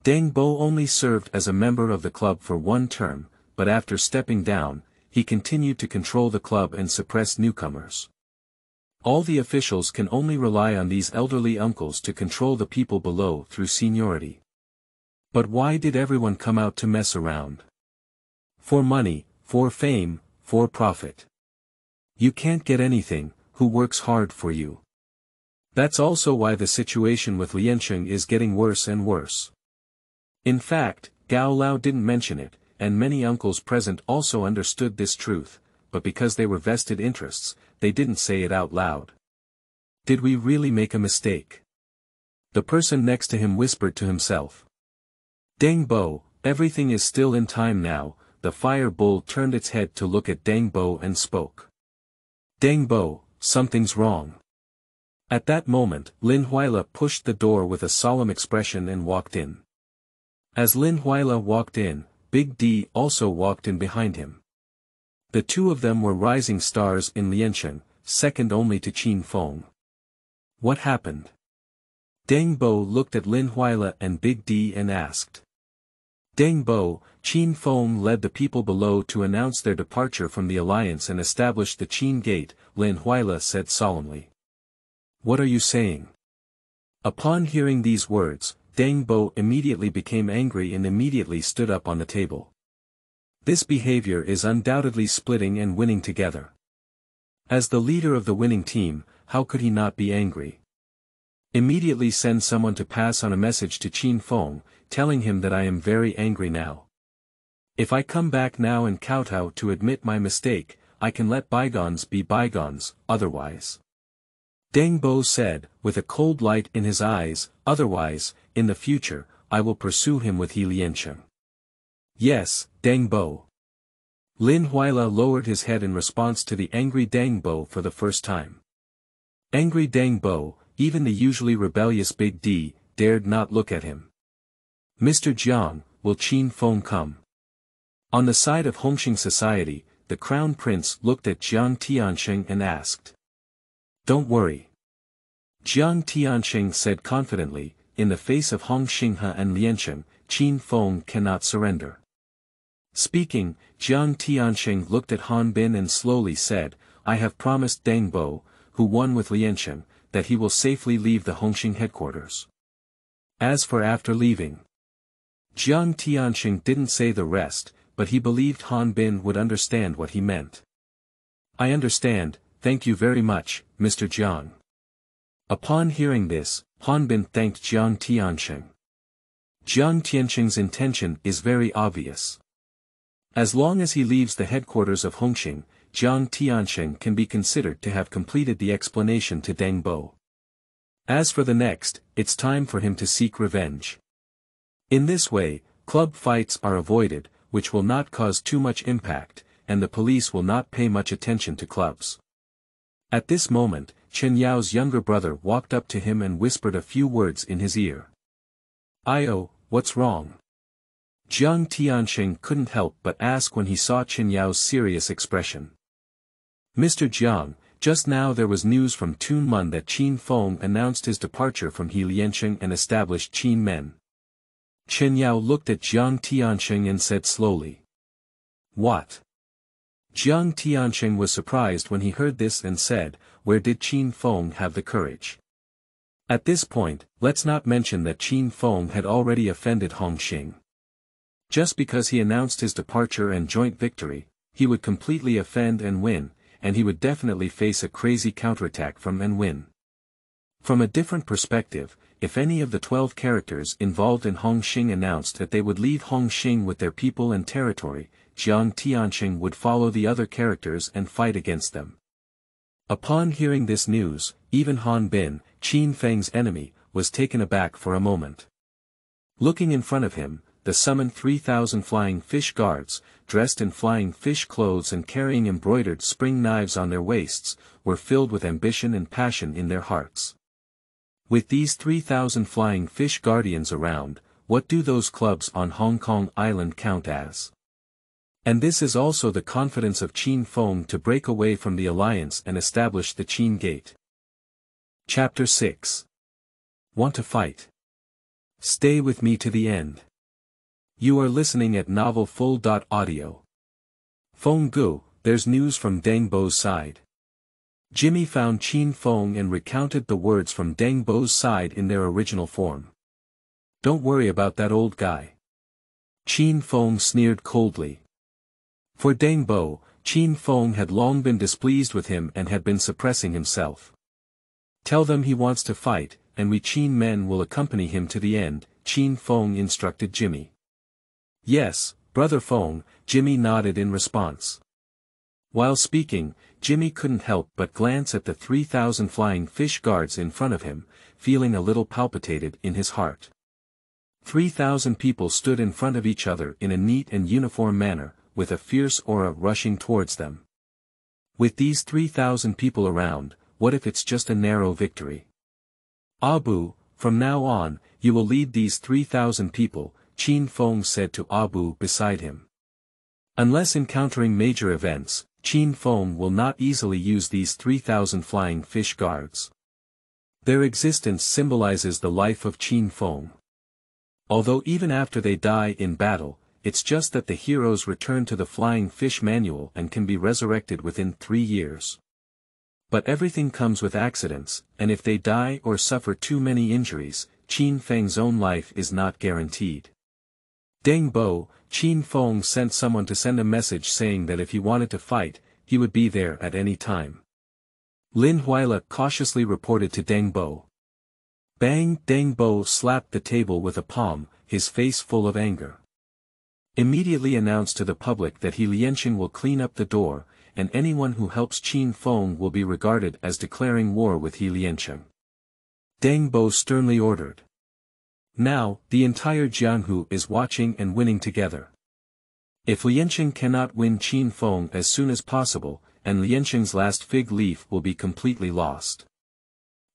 [SPEAKER 1] Deng Bo only served as a member of the club for one term, but after stepping down, he continued to control the club and suppress newcomers. All the officials can only rely on these elderly uncles to control the people below through seniority. But why did everyone come out to mess around? For money, for fame, for profit. You can't get anything, who works hard for you. That's also why the situation with Liansheng is getting worse and worse. In fact, Gao Lao didn't mention it, and many uncles present also understood this truth, but because they were vested interests, they didn't say it out loud. Did we really make a mistake? The person next to him whispered to himself. Deng Bo, everything is still in time now. The fire bull turned its head to look at Deng Bo and spoke. Deng Bo, something's wrong. At that moment, Lin Huila pushed the door with a solemn expression and walked in. As Lin Huila walked in, Big D also walked in behind him. The two of them were rising stars in Liansheng, second only to Qin Feng. What happened? Deng Bo looked at Lin Huila and Big D and asked. Deng Bo, Qin Feng led the people below to announce their departure from the alliance and establish the Qin Gate, Lin Huila said solemnly. What are you saying? Upon hearing these words, Deng Bo immediately became angry and immediately stood up on the table. This behavior is undoubtedly splitting and winning together. As the leader of the winning team, how could he not be angry? Immediately send someone to pass on a message to Qin Feng, telling him that I am very angry now. If I come back now and kowtow to admit my mistake, I can let bygones be bygones, otherwise. Deng Bo said, with a cold light in his eyes, otherwise, in the future, I will pursue him with Liansheng. Yes, Deng Bo. Lin Huila lowered his head in response to the angry Deng Bo for the first time. Angry Deng Bo, even the usually rebellious Big D, dared not look at him. Mr. Jiang, will Qin Feng come? On the side of Hongxing society, the crown prince looked at Jiang Tiansheng and asked. Don't worry. Jiang Tiansheng said confidently, in the face of Hongxing and Liansheng, Qin Feng cannot surrender. Speaking, Jiang Tiansheng looked at Han Bin and slowly said, I have promised Deng Bo, who won with Liansheng, that he will safely leave the Hongxing headquarters. As for after leaving, Jiang Tiansheng didn't say the rest, but he believed Han Bin would understand what he meant. I understand, thank you very much, Mr. Jiang. Upon hearing this, Han Bin thanked Jiang Tiansheng. Jiang Tiansheng's intention is very obvious. As long as he leaves the headquarters of Hongxing, Jiang Tiansheng can be considered to have completed the explanation to Deng Bo. As for the next, it's time for him to seek revenge. In this way, club fights are avoided, which will not cause too much impact, and the police will not pay much attention to clubs. At this moment, Chen Yao's younger brother walked up to him and whispered a few words in his ear. "Io, what's wrong?" Jiang Tiansheng couldn't help but ask when he saw Chen Yao's serious expression. "Mr. Jiang, just now there was news from Tunmun that Qin Feng announced his departure from Liansheng and established Qin men." Chen Yao looked at Jiang Tiansheng and said slowly. "What?" Jiang Tiansheng was surprised when he heard this and said, "Where did Qin Feng have the courage?" At this point, let's not mention that Qin Feng had already offended Hongxing. Just because he announced his departure and joint victory, he would completely offend and win, and he would definitely face a crazy counterattack from and win. From a different perspective, if any of the 12 characters involved in Hongxing announced that they would leave Hongxing with their people and territory, Jiang Tiansheng would follow the other characters and fight against them. Upon hearing this news, even Han Bin, Qin Feng's enemy, was taken aback for a moment. Looking in front of him, the summoned 3,000 flying fish guards, dressed in flying fish clothes and carrying embroidered spring knives on their waists, were filled with ambition and passion in their hearts. With these 3,000 flying fish guardians around, what do those clubs on Hong Kong Island count as? And this is also the confidence of Qin Feng to break away from the alliance and establish the Qin Gate. Chapter 6. Want to fight? Stay with me to the end. You are listening at Novel Full.audio. Feng Gu, there's news from Deng Bo's side. Jimmy found Qin Feng and recounted the words from Deng Bo's side in their original form. Don't worry about that old guy. Qin Feng sneered coldly. For Deng Bo, Qin Feng had long been displeased with him and had been suppressing himself. Tell them he wants to fight, and we Qin men will accompany him to the end, Qin Feng instructed Jimmy. Yes, Brother Feng, Jimmy nodded in response. While speaking, Jimmy couldn't help but glance at the 3,000 flying fish guards in front of him, feeling a little palpitated in his heart. 3,000 people stood in front of each other in a neat and uniform manner, with a fierce aura rushing towards them. With these 3,000 people around, what if it's just a narrow victory? Abu, from now on, you will lead these 3,000 people, Qin Feng said to Abu beside him. Unless encountering major events, Qin Feng will not easily use these 3,000 flying fish guards. Their existence symbolizes the life of Qin Feng. Although even after they die in battle, it's just that the heroes return to the flying fish manual and can be resurrected within 3 years. But everything comes with accidents, and if they die or suffer too many injuries, Qin Feng's own life is not guaranteed. Deng Bo, Qin Feng sent someone to send a message saying that if he wanted to fight, he would be there at any time. Lin Huila cautiously reported to Deng Bo. Bang! Deng Bo slapped the table with a palm, his face full of anger. Immediately announced to the public that Liansheng will clean up the door, and anyone who helps Qin Feng will be regarded as declaring war with Liansheng. Deng Bo sternly ordered. Now, the entire Jianghu is watching and winning together. If Liansheng cannot win Qin Feng as soon as possible, and Liansheng's last fig leaf will be completely lost.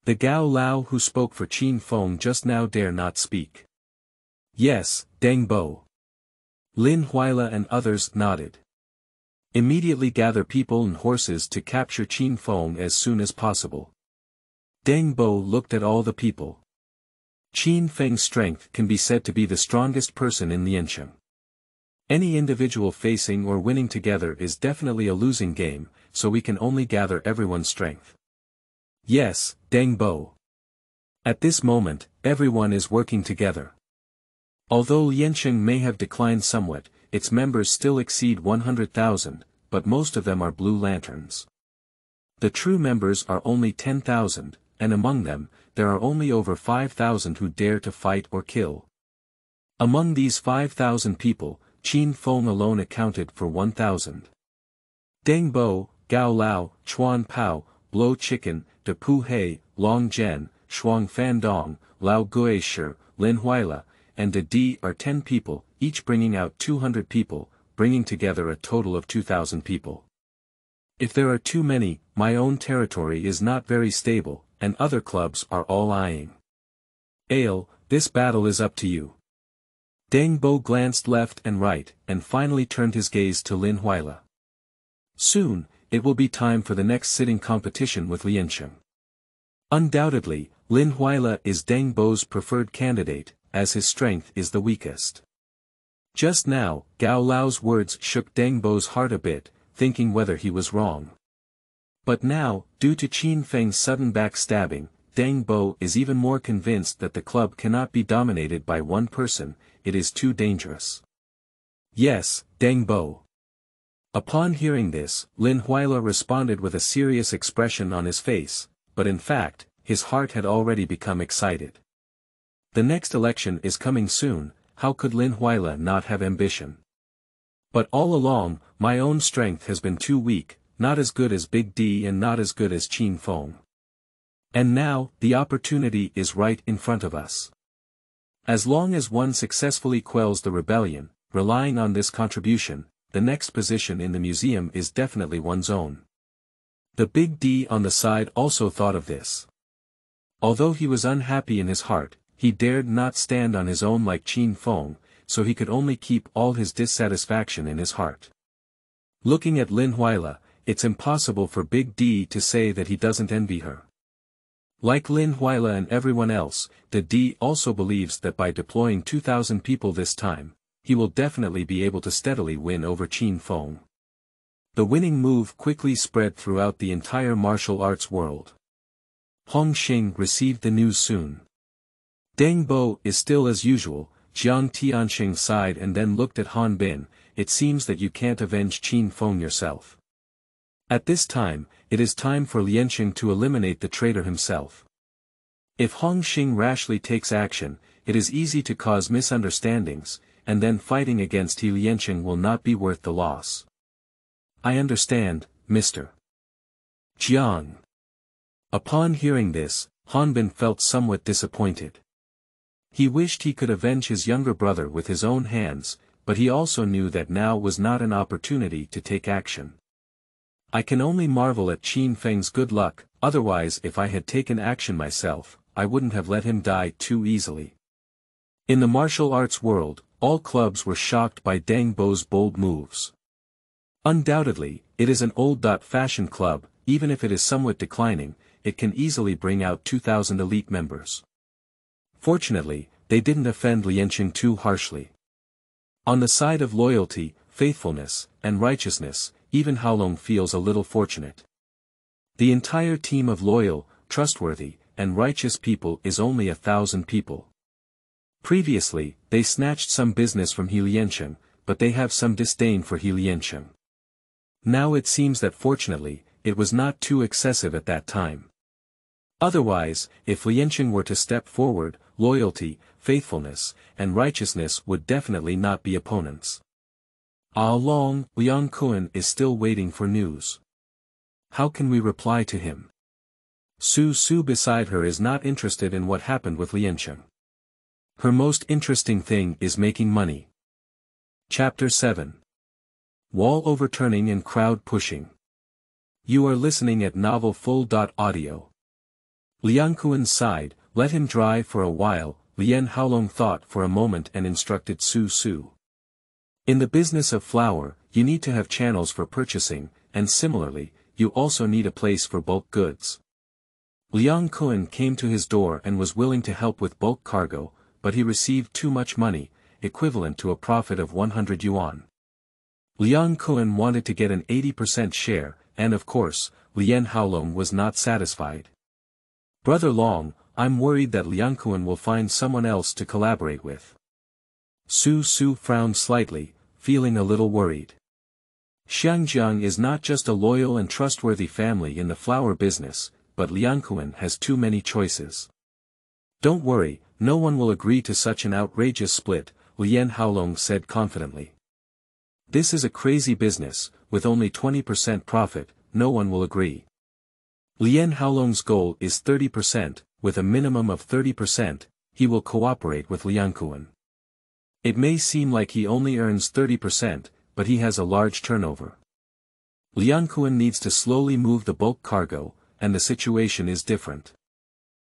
[SPEAKER 1] The Gao Lao who spoke for Qin Feng just now dare not speak. Yes, Deng Bo. Lin Huila and others nodded. Immediately gather people and horses to capture Qin Feng as soon as possible. Deng Bo looked at all the people. Qin Feng's strength can be said to be the strongest person in Liansheng. Any individual facing or winning together is definitely a losing game, so we can only gather everyone's strength. Yes, Deng Bo. At this moment, everyone is working together. Although Liansheng may have declined somewhat, its members still exceed 100,000, but most of them are blue lanterns. The true members are only 10,000, and among them, there are only over 5,000 who dare to fight or kill. Among these 5,000 people, Qin Feng alone accounted for 1,000. Deng Bo, Gao Lao, Chuan Pao, Blow Chicken, De Pu He, Long Zhen, Shuang Fan Dong, Lao Gui Shi, Lin Huila, and De Di are 10 people, each bringing out 200 people, bringing together a total of 2,000 people. If there are too many, my own territory is not very stable, and other clubs are all eyeing. Ale, this battle is up to you. Deng Bo glanced left and right, and finally turned his gaze to Lin Huila. Soon, it will be time for the next sitting competition with Liansheng. Undoubtedly, Lin Huila is Deng Bo's preferred candidate, as his strength is the weakest. Just now, Gao Lao's words shook Deng Bo's heart a bit, thinking whether he was wrong. But now, due to Qin Feng's sudden backstabbing, Deng Bo is even more convinced that the club cannot be dominated by one person, it is too dangerous. Yes, Deng Bo. Upon hearing this, Lin Huila responded with a serious expression on his face, but in fact, his heart had already become excited. The next election is coming soon, how could Lin Huila not have ambition? But all along, my own strength has been too weak, not as good as Big D and not as good as Qin Feng. And now, the opportunity is right in front of us. As long as one successfully quells the rebellion, relying on this contribution, the next position in the museum is definitely one's own. The Big D on the side also thought of this. Although he was unhappy in his heart, he dared not stand on his own like Qin Feng, so he could only keep all his dissatisfaction in his heart. Looking at Lin Huila, it's impossible for Big D to say that he doesn't envy her. Like Lin Huila and everyone else, the D also believes that by deploying 2,000 people this time, he will definitely be able to steadily win over Qin Feng. The winning move quickly spread throughout the entire martial arts world. Hongxing received the news soon. Deng Bo is still as usual. Jiang Tiansheng sighed and then looked at Han Bin. It seems that you can't avenge Qin Feng yourself. At this time, it is time for Liansheng to eliminate the traitor himself. If Hongxing rashly takes action, it is easy to cause misunderstandings, and then fighting against Liansheng will not be worth the loss. I understand, Mr. Jiang. Upon hearing this, Han Bin felt somewhat disappointed. He wished he could avenge his younger brother with his own hands, but he also knew that now was not an opportunity to take action. I can only marvel at Qin Feng's good luck, otherwise if I had taken action myself, I wouldn't have let him die too easily. In the martial arts world, all clubs were shocked by Deng Bo's bold moves. Undoubtedly, it is an old-fashioned club, even if it is somewhat declining, it can easily bring out 2,000 elite members. Fortunately, they didn't offend Liansheng too harshly. On the side of loyalty, faithfulness, and righteousness, even Haolong feels a little fortunate. The entire team of loyal, trustworthy, and righteous people is only 1,000 people. Previously, they snatched some business from Liansheng, but they have some disdain for Liansheng. Now it seems that fortunately, it was not too excessive at that time. Otherwise, if Liansheng were to step forward, loyalty, faithfulness, and righteousness would definitely not be opponents. Long, Liang Kuan is still waiting for news. How can we reply to him? Su beside her is not interested in what happened with Liansheng. Her most interesting thing is making money. Chapter 7. Wall overturning and crowd pushing. You are listening at Novel Full.Audio. Liang Kuan sighed, let him dry for a while. Lian Haolong thought for a moment and instructed Su. In the business of flour, you need to have channels for purchasing, and similarly, you also need a place for bulk goods. Liang Kuan came to his door and was willing to help with bulk cargo, but he received too much money, equivalent to a profit of 100 yuan. Liang Kuan wanted to get an 80% share, and of course, Lian Haolong was not satisfied. Brother Long, I'm worried that Liang Kuan will find someone else to collaborate with. Su Su frowned slightly, feeling a little worried. Xiangjiang is not just a loyal and trustworthy family in the flower business, but Liang Kuan has too many choices. Don't worry, no one will agree to such an outrageous split, Lian Haolong said confidently. This is a crazy business, with only 20% profit, no one will agree. Lian Haolong's goal is 30%, with a minimum of 30%, he will cooperate with Liang Kuan. It may seem like he only earns 30%, but he has a large turnover. Liang Kuan needs to slowly move the bulk cargo, and the situation is different.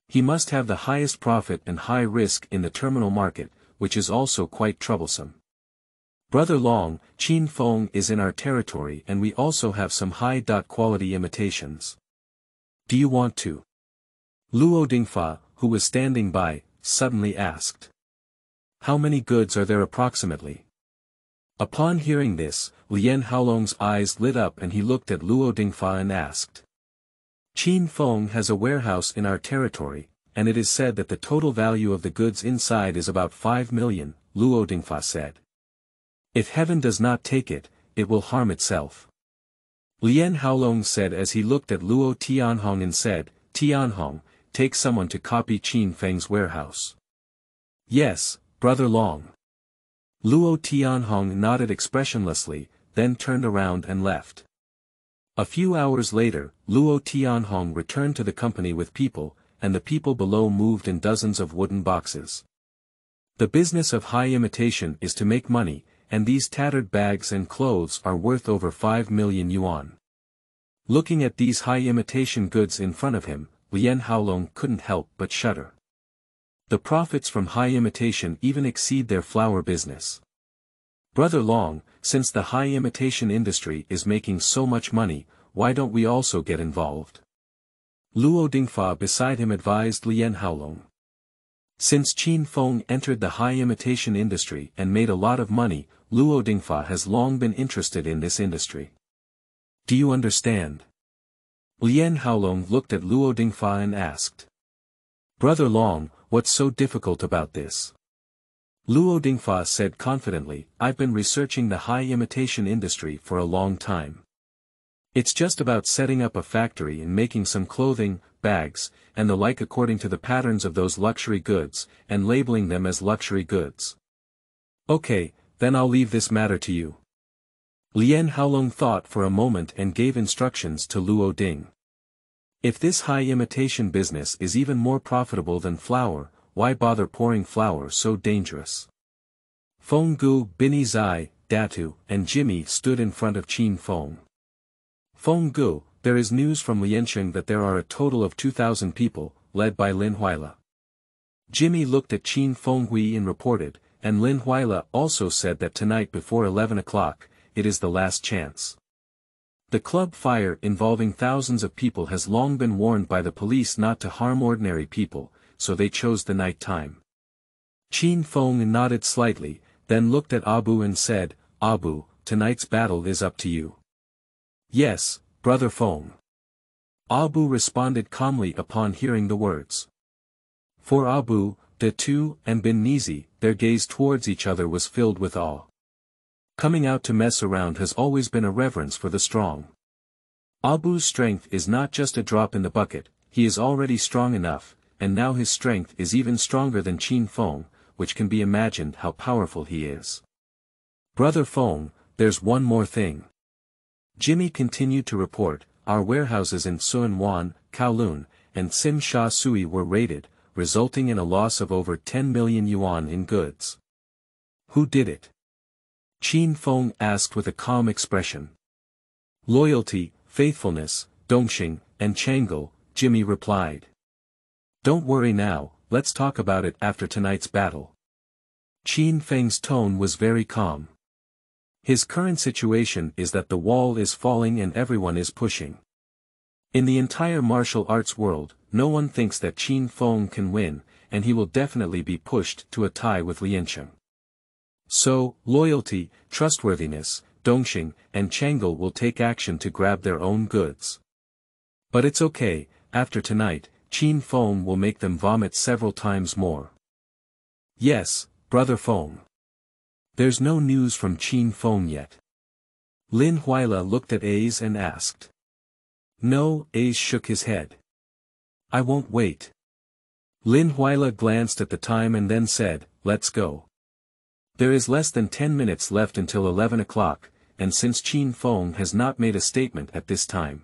[SPEAKER 1] He must have the highest profit and high risk in the terminal market, which is also quite troublesome. Brother Long, Qin Feng is in our territory and we also have some high-quality imitations. Do you want to? Luo Dingfa, who was standing by, suddenly asked. How many goods are there approximately? Upon hearing this, Lian Haolong's eyes lit up and he looked at Luo Dingfa and asked. Qin Feng has a warehouse in our territory, and it is said that the total value of the goods inside is about 5 million, Luo Dingfa said. If heaven does not take it, it will harm itself. Lian Haolong said as he looked at Luo Tianhong and said, Tianhong, take someone to copy Qin Feng's warehouse. Yes, Brother Long. Luo Tianhong nodded expressionlessly, then turned around and left. A few hours later, Luo Tianhong returned to the company with people, and the people below moved in dozens of wooden boxes. The business of high imitation is to make money, and these tattered bags and clothes are worth over 5 million yuan. Looking at these high imitation goods in front of him, Lian Haolong couldn't help but shudder. The profits from high imitation even exceed their flower business. Brother Long, since the high imitation industry is making so much money, why don't we also get involved? Luo Dingfa beside him advised Lian Haolong. Since Qin Feng entered the high imitation industry and made a lot of money, Luo Dingfa has long been interested in this industry. Do you understand? Lian Haolong looked at Luo Dingfa and asked. Brother Long, what's so difficult about this? Luo Dingfa said confidently, I've been researching the high imitation industry for a long time. It's just about setting up a factory and making some clothing, bags, and the like according to the patterns of those luxury goods, and labeling them as luxury goods. Okay, then I'll leave this matter to you. Lian Haolong thought for a moment and gave instructions to Luo Ding. If this high imitation business is even more profitable than flour, why bother pouring flour so dangerous? Feng Gu, Bini Zai, Datu, and Jimmy stood in front of Qin Feng. Feng Gu, there is news from Liansheng that there are a total of 2,000 people, led by Lin Huila. Jimmy looked at Qin Feng Hui and reported, and Lin Huila also said that tonight before 11 o'clock, it is the last chance. The club fire involving thousands of people has long been warned by the police not to harm ordinary people, so they chose the night time. Qin Feng nodded slightly, then looked at Abu and said, Abu, tonight's battle is up to you. Yes, Brother Feng. Abu responded calmly upon hearing the words. For Abu, Datu, and Bin Nizi, their gaze towards each other was filled with awe. Coming out to mess around has always been a reverence for the strong. Abu's strength is not just a drop in the bucket, he is already strong enough, and now his strength is even stronger than Qin Feng, which can be imagined how powerful he is. Brother Feng, there's one more thing. Jimmy continued to report, our warehouses in Suanwan, Kowloon, and Sim Sha Sui were raided, resulting in a loss of over 10 million yuan in goods. Who did it? Qin Feng asked with a calm expression. Loyalty, faithfulness, Dongxing, and Chang'e, Jimmy replied. Don't worry now, let's talk about it after tonight's battle. Qin Feng's tone was very calm. His current situation is that the wall is falling and everyone is pushing. In the entire martial arts world, no one thinks that Qin Feng can win, and he will definitely be pushed to a tie with Liansheng. So, loyalty, trustworthiness, Dongxing, and Chang'e will take action to grab their own goods. But it's okay, after tonight, Qin Feng will make them vomit several times more. Yes, Brother Feng. There's no news from Qin Feng yet. Lin Huila looked at Ace and asked. No, Ace shook his head. I won't wait. Lin Huila glanced at the time and then said, let's go. There is less than 10 minutes left until 11 o'clock, and since Qin Feng has not made a statement at this time,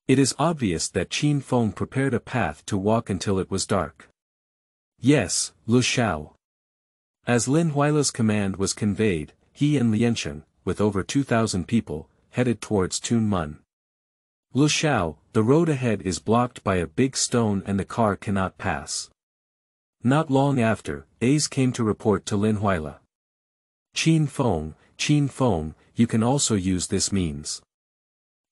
[SPEAKER 1] it is obvious that Qin Feng prepared a path to walk until it was dark. Yes, Lu Xiao. As Lin Huila's command was conveyed, he and Liansheng, with over 2,000 people, headed towards Tunmun. Lu Xiao, the road ahead is blocked by a big stone and the car cannot pass. Not long after, Ace came to report to Lin Huila. Qin Feng, you can also use this means.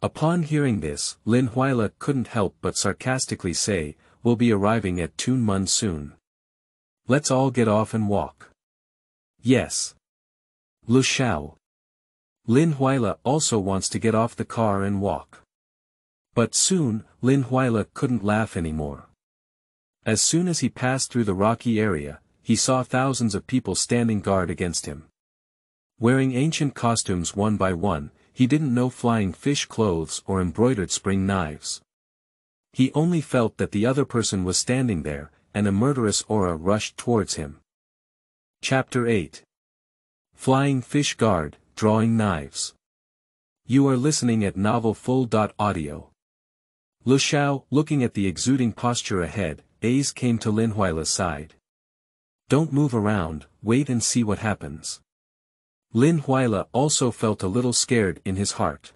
[SPEAKER 1] Upon hearing this, Lin Huila couldn't help but sarcastically say, we'll be arriving at Tunmun soon. Let's all get off and walk. Yes. Lu Xiao. Lin Huila also wants to get off the car and walk. But soon, Lin Huila couldn't laugh anymore. As soon as he passed through the rocky area, he saw thousands of people standing guard against him. Wearing ancient costumes one by one, he didn't know flying fish clothes or embroidered spring knives. He only felt that the other person was standing there, and a murderous aura rushed towards him. Chapter 8. Flying Fish Guard, Drawing Knives. You are listening at Novel Full.Audio. Lu Xiao, looking at the exuding posture ahead, Ace came to Lin Huila's side. Don't move around, wait and see what happens. Lin Huila also felt a little scared in his heart.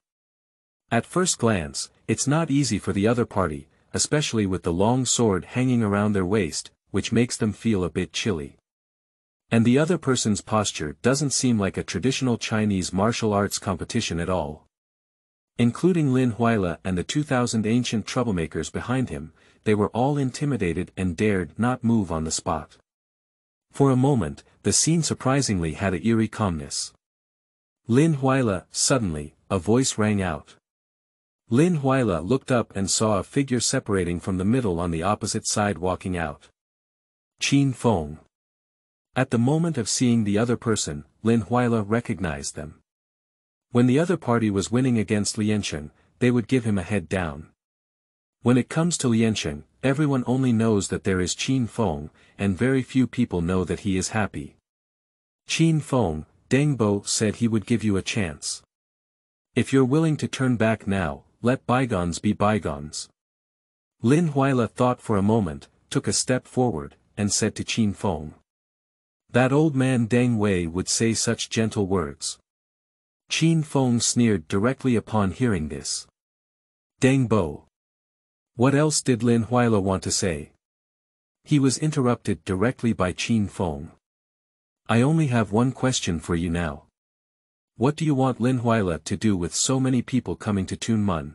[SPEAKER 1] At first glance, it's not easy for the other party, especially with the long sword hanging around their waist, which makes them feel a bit chilly. And the other person's posture doesn't seem like a traditional Chinese martial arts competition at all. Including Lin Huila and the 2,000 ancient troublemakers behind him, they were all intimidated and dared not move on the spot. For a moment, the scene surprisingly had an eerie calmness. Lin Huila, suddenly, a voice rang out. Lin Huila looked up and saw a figure separating from the middle on the opposite side walking out. Qin Feng. At the moment of seeing the other person, Lin Huila recognized them. When the other party was winning against Liansheng, they would give him a head down. When it comes to Liansheng, everyone only knows that there is Qin Feng, and very few people know that he is happy. Qin Feng, Dengbo said he would give you a chance. If you're willing to turn back now, let bygones be bygones. Lin Huila thought for a moment, took a step forward, and said to Qin Feng. That old man Deng Wei would say such gentle words. Qin Feng sneered directly upon hearing this. Dengbo. What else did Lin Huila want to say? He was interrupted directly by Qin Feng. I only have one question for you now. What do you want Lin Huila to do with so many people coming to Tunmun?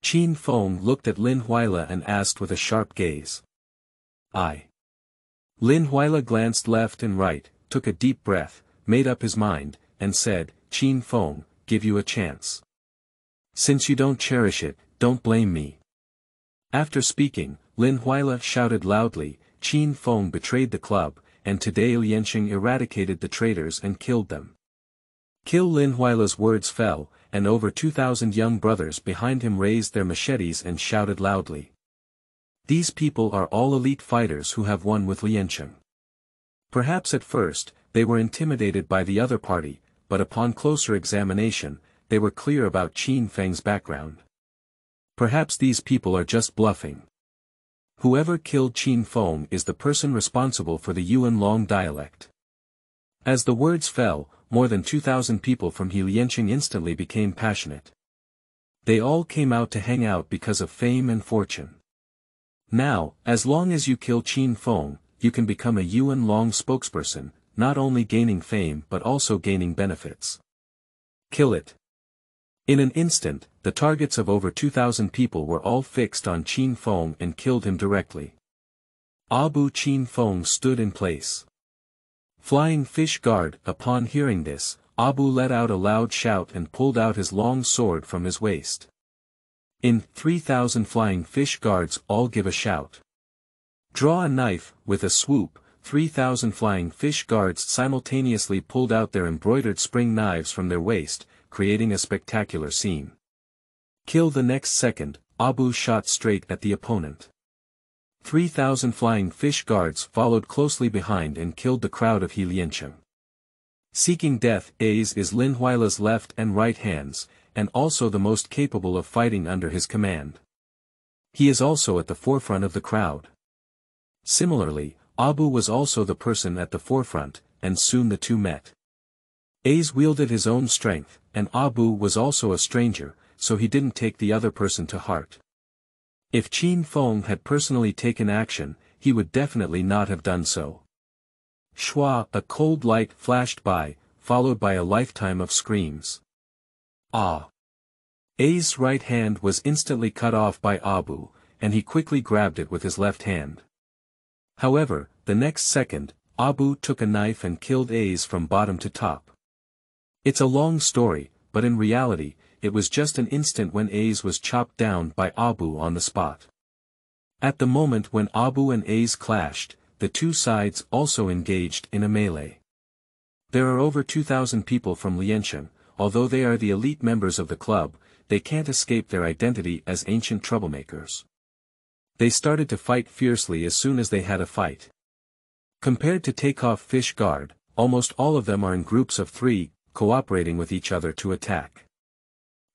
[SPEAKER 1] Qin Feng looked at Lin Huila and asked with a sharp gaze. Lin Huila glanced left and right, took a deep breath, made up his mind, and said, Qin Feng, give you a chance. Since you don't cherish it, don't blame me. After speaking, Lin Huila shouted loudly, Qin Feng betrayed the club, and today Liansheng eradicated the traitors and killed them. Kill Lin Huila's words fell, and over 2,000 young brothers behind him raised their machetes and shouted loudly. These people are all elite fighters who have won with Liansheng. Perhaps at first, they were intimidated by the other party, but upon closer examination, they were clear about Qin Feng's background. Perhaps these people are just bluffing. Whoever killed Qin Feng is the person responsible for the Yuen long dialect. As the words fell, more than 2,000 people from Liansheng instantly became passionate. They all came out to hang out because of fame and fortune. Now, as long as you kill Qin Feng, you can become a Yuen long spokesperson, not only gaining fame but also gaining benefits. Kill it. In an instant, the targets of over 2,000 people were all fixed on Qin Feng and killed him directly. Abu Qin Feng stood in place. Flying Fish Guard. Upon hearing this, Abu let out a loud shout and pulled out his long sword from his waist. In 3,000 Flying Fish Guards all give a shout. Draw a knife. With a swoop, 3,000 Flying Fish Guards simultaneously pulled out their embroidered spring knives from their waist, creating a spectacular scene. Kill. The next second, Abu shot straight at the opponent. 3,000 Flying Fish Guards followed closely behind and killed the crowd of Liansheng. Seeking death. A's is Lin Huaila's left and right hands, and also the most capable of fighting under his command. He is also at the forefront of the crowd. Similarly, Abu was also the person at the forefront, and soon the two met. A's wielded his own strength, and Abu was also a stranger, so he didn't take the other person to heart. If Qin Feng had personally taken action, he would definitely not have done so. Shua. A cold light flashed by, followed by a lifetime of screams. Ah! A's right hand was instantly cut off by Abu, and he quickly grabbed it with his left hand. However, the next second, Abu took a knife and killed A's from bottom to top. It's a long story, but in reality, it was just an instant when A's was chopped down by Abu on the spot. At the moment when Abu and A's clashed, the two sides also engaged in a melee. There are over 2,000 people from Liansheng. Although they are the elite members of the club, they can't escape their identity as ancient troublemakers. They started to fight fiercely as soon as they had a fight. Compared to Takeoff Fish Guard, almost all of them are in groups of 3, cooperating with each other to attack.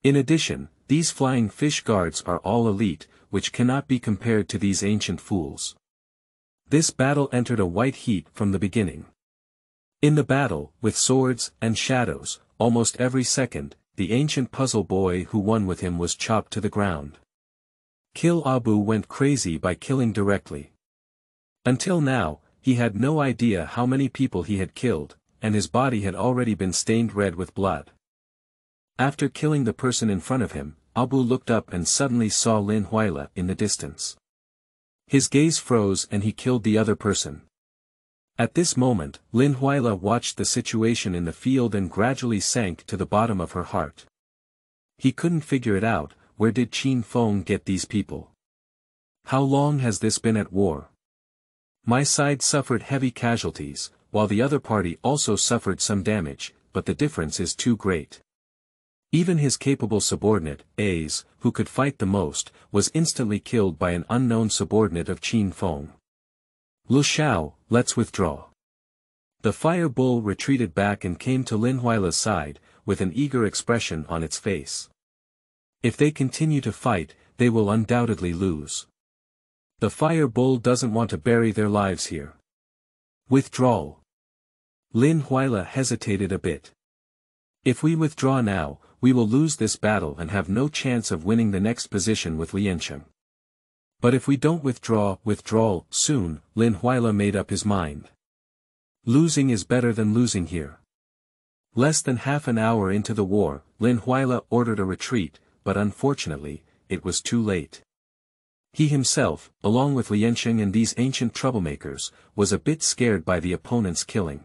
[SPEAKER 1] In addition, these Flying Fish Guards are all elite, which cannot be compared to these ancient fools. This battle entered a white heat from the beginning. In the battle, with swords and shadows, almost every second, the ancient puzzle boy who won with him was chopped to the ground. Kill. Abu went crazy by killing directly. Until now, he had no idea how many people he had killed, and his body had already been stained red with blood. After killing the person in front of him, Abu looked up and suddenly saw Lin Huaila in the distance. His gaze froze and he killed the other person. At this moment, Lin Huaila watched the situation in the field and gradually sank to the bottom of her heart. He couldn't figure it out. Where did Qin Feng get these people? How long has this been at war? My side suffered heavy casualties, while the other party also suffered some damage, but the difference is too great. Even his capable subordinate, A's, who could fight the most, was instantly killed by an unknown subordinate of Qin Feng. Lu Xiao, let's withdraw. The fire bull retreated back and came to Lin Huaila's side, with an eager expression on its face. If they continue to fight, they will undoubtedly lose. The fire bull doesn't want to bury their lives here. Withdrawal. Lin Huaila hesitated a bit. If we withdraw now, we will lose this battle and have no chance of winning the next position with Liansheng. But if we don't withdraw soon, Lin Huaila made up his mind. Losing is better than losing here. Less than half an hour into the war, Lin Huaila ordered a retreat, but unfortunately, it was too late. He himself, along with Liansheng and these ancient troublemakers, was a bit scared by the opponent's killing.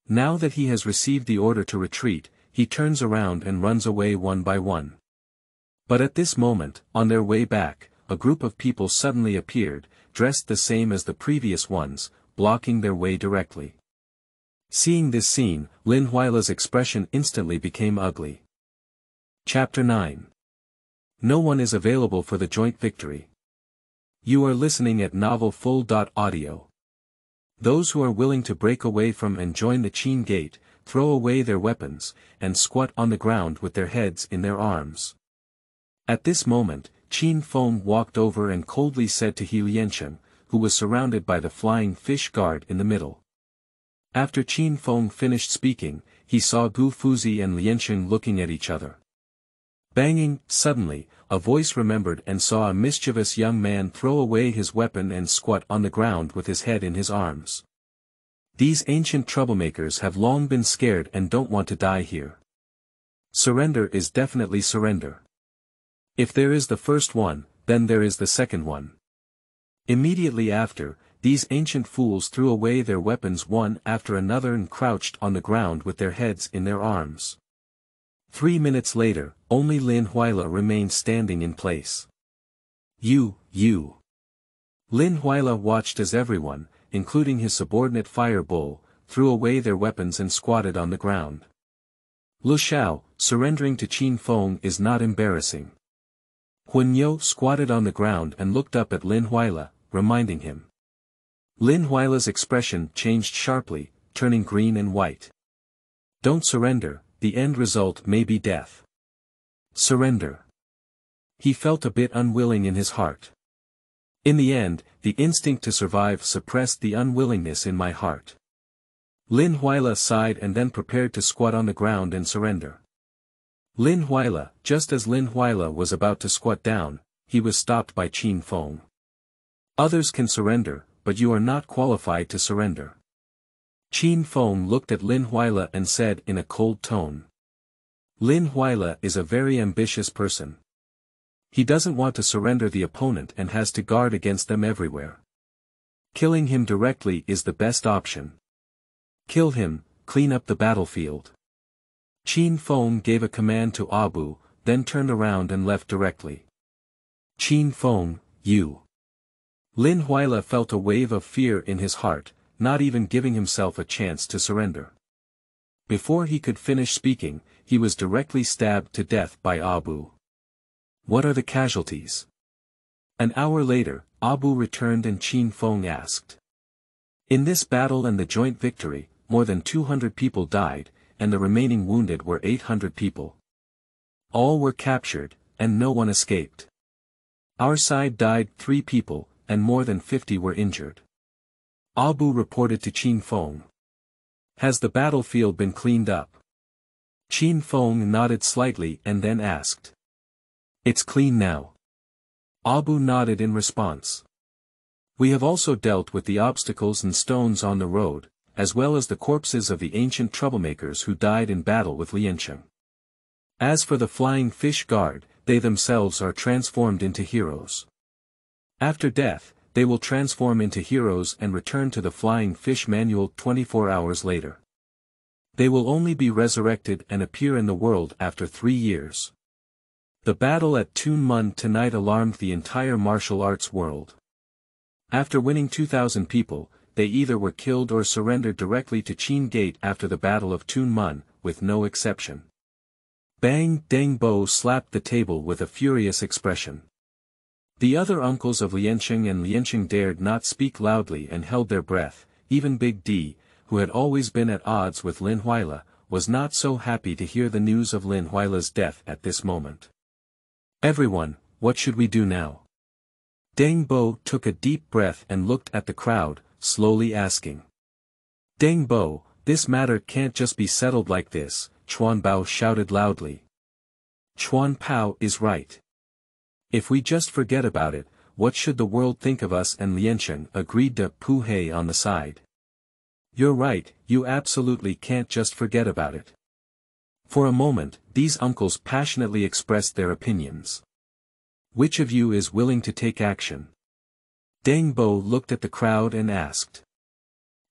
[SPEAKER 1] Now that he has received the order to retreat, he turns around and runs away one by one. But at this moment, on their way back, a group of people suddenly appeared, dressed the same as the previous ones, blocking their way directly. Seeing this scene, Lin Huaila's expression instantly became ugly. Chapter 9. No one is available for the joint victory. You are listening at Novel Full.Audio. Those who are willing to break away from and join the Qin Gate, throw away their weapons, and squat on the ground with their heads in their arms. At this moment, Qin Feng walked over and coldly said to Liansheng, who was surrounded by the Flying Fish Guard in the middle. After Qin Feng finished speaking, he saw Gu Fuzi and Liansheng looking at each other. Banging, suddenly, a voice remembered and saw a mischievous young man throw away his weapon and squat on the ground with his head in his arms. These ancient troublemakers have long been scared and don't want to die here. Surrender is definitely surrender. If there is the first one, then there is the second one. Immediately after, these ancient fools threw away their weapons one after another and crouched on the ground with their heads in their arms. 3 minutes later, only Lin Huila remained standing in place. You. Lin Huila watched as everyone, including his subordinate Fire Bull, threw away their weapons and squatted on the ground. Lu Xiao, surrendering to Qin Feng is not embarrassing. Hun Yo squatted on the ground and looked up at Lin Huila, reminding him. Lin Huila's expression changed sharply, turning green and white. Don't surrender, the end result may be death. Surrender. He felt a bit unwilling in his heart. In the end, the instinct to survive suppressed the unwillingness in my heart. Lin Huila sighed and then prepared to squat on the ground and surrender. Lin Huila, just as Lin Huila was about to squat down, he was stopped by Qin Feng. Others can surrender, but you are not qualified to surrender. Qin Feng looked at Lin Huila and said in a cold tone. Lin Huila is a very ambitious person. He doesn't want to surrender the opponent and has to guard against them everywhere. Killing him directly is the best option. Kill him, clean up the battlefield. Qin Feng gave a command to Abu, then turned around and left directly. Qin Feng, you. Lin Huila felt a wave of fear in his heart, not even giving himself a chance to surrender. Before he could finish speaking, he was directly stabbed to death by Abu. What are the casualties? An hour later, Abu returned and Qin Feng asked. In this battle and the joint victory, more than 200 people died, and the remaining wounded were 800 people. All were captured, and no one escaped. Our side died 3 people, and more than 50 were injured. Abu reported to Qin Feng. Has the battlefield been cleaned up? Qin Feng nodded slightly and then asked. It's clean now. Abu nodded in response. We have also dealt with the obstacles and stones on the road, as well as the corpses of the ancient troublemakers who died in battle with Liansheng. As for the Flying Fish Guard, they themselves are transformed into heroes. After death, they will transform into heroes and return to the Flying Fish Manual 24 hours later. They will only be resurrected and appear in the world after 3 years. The battle at Tunmun tonight alarmed the entire martial arts world. After winning 2,000 people, they either were killed or surrendered directly to Qin Gate after the Battle of Tunmun, with no exception. Bang! Deng Bo slapped the table with a furious expression. The other uncles of Liansheng and Liansheng dared not speak loudly and held their breath. Even Big D, who had always been at odds with Lin Huila, was not so happy to hear the news of Lin Huila's death at this moment. Everyone, what should we do now? Deng Bo took a deep breath and looked at the crowd, slowly asking. Deng Bo, this matter can't just be settled like this, Chuan Bao shouted loudly. Chuan Pao is right. If we just forget about it, what should the world think of us? And Liansheng agreed to Pu Hei on the side. You're right, you absolutely can't just forget about it. For a moment, these uncles passionately expressed their opinions. Which of you is willing to take action? Deng Bo looked at the crowd and asked.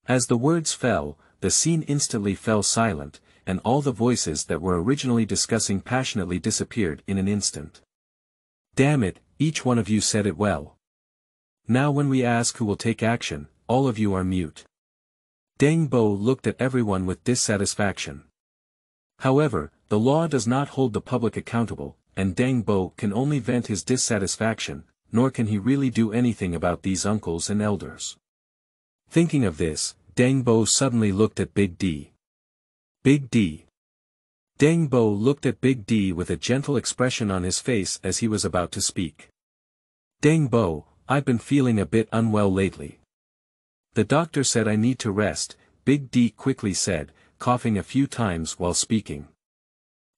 [SPEAKER 1] As the words fell, the scene instantly fell silent, and all the voices that were originally discussing passionately disappeared in an instant. Damn it, each one of you said it well. Now when we ask who will take action, all of you are mute. Deng Bo looked at everyone with dissatisfaction. However, the law does not hold the public accountable, and Deng Bo can only vent his dissatisfaction, nor can he really do anything about these uncles and elders. Thinking of this, Deng Bo suddenly looked at Big D. Big D. Deng Bo looked at Big D with a gentle expression on his face as he was about to speak. Deng Bo, I've been feeling a bit unwell lately. The doctor said I need to rest, Big D quickly said, coughing a few times while speaking.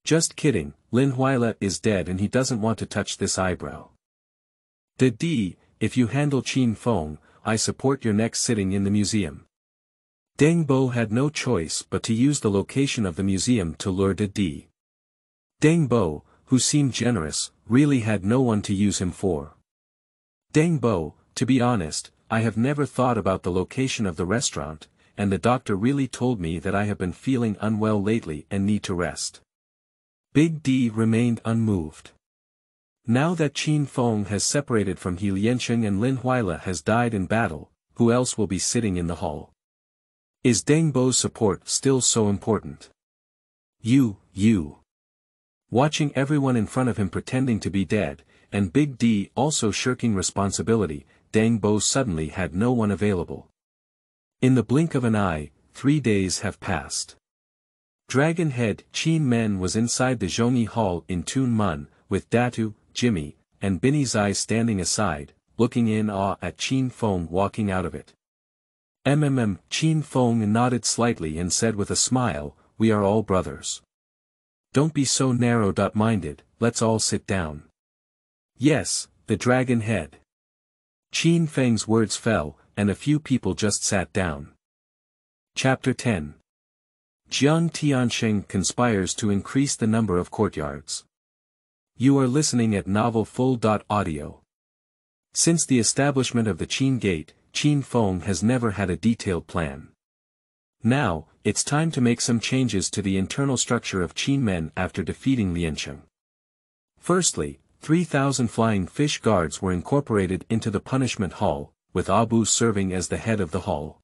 [SPEAKER 1] Just kidding, Lin Huila is dead and he doesn't want to touch this eyebrow. D, if you handle Qin Feng, I support your next sitting in the museum. Deng Bo had no choice but to use the location of the museum to lure D. Deng Bo, who seemed generous, really had no one to use him for. Deng Bo, to be honest, I have never thought about the location of the restaurant, and the doctor really told me that I have been feeling unwell lately and need to rest. Big D remained unmoved. Now that Qin Feng has separated from he, Liansheng and Lin Huila has died in battle, who else will be sitting in the hall? Is Deng Bo's support still so important? You. Watching everyone in front of him pretending to be dead, and Big D also shirking responsibility, Deng Bo suddenly had no one available. In the blink of an eye, 3 days have passed. Dragon Head Qin Men was inside the Zhongyi Hall in Tun Mun, with Datu, Jimmy, and Binny Zai standing aside, looking in awe at Qin Feng walking out of it. Qin Feng nodded slightly and said with a smile, "We are all brothers. Don't be so narrow-minded, let's all sit down." Yes, the Dragon Head. Qin Feng's words fell, and a few people just sat down. Chapter 10. Jiang Tiansheng conspires to increase the number of courtyards. You are listening at Novel Full.Audio. Since the establishment of the Qin Gate, Qin Feng has never had a detailed plan. Now, it's time to make some changes to the internal structure of Qin men after defeating Liansheng. Firstly, 3,000 flying fish guards were incorporated into the punishment hall, with Abu serving as the head of the hall.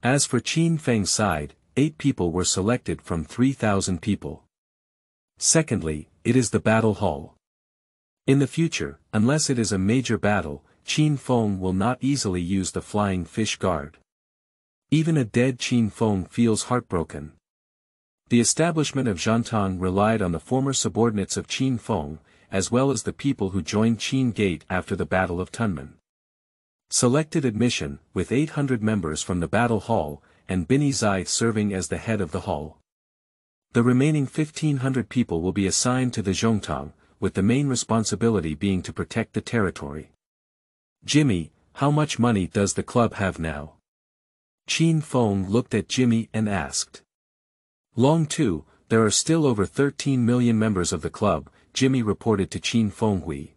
[SPEAKER 1] As for Qin Feng's side, 8 people were selected from 3,000 people. Secondly, it is the battle hall. In the future, unless it is a major battle, Qin Feng will not easily use the flying fish guard. Even a dead Qin Feng feels heartbroken. The establishment of Xiangjiang relied on the former subordinates of Qin Feng, as well as the people who joined Qin Gate after the Battle of Tunmen. Selected admission, with 800 members from the battle hall, and Binny Zai serving as the head of the hall. The remaining 1,500 people will be assigned to the Zhongtang, with the main responsibility being to protect the territory. Jimmy, how much money does the club have now? Qin Feng looked at Jimmy and asked. Long too, there are still over 13 million members of the club, Jimmy reported to Qin Fenghui.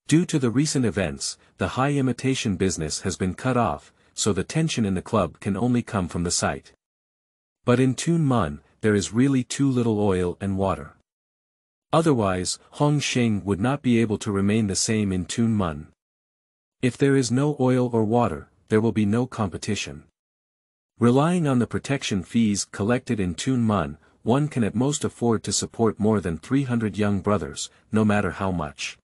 [SPEAKER 1] Due to the recent events, the high imitation business has been cut off, so the tension in the club can only come from the site. But in Tun Mun, there is really too little oil and water. Otherwise, Hongxing would not be able to remain the same in Tun Mun. If there is no oil or water, there will be no competition. Relying on the protection fees collected in Tun Mun, one can at most afford to support more than 300 young brothers, no matter how much.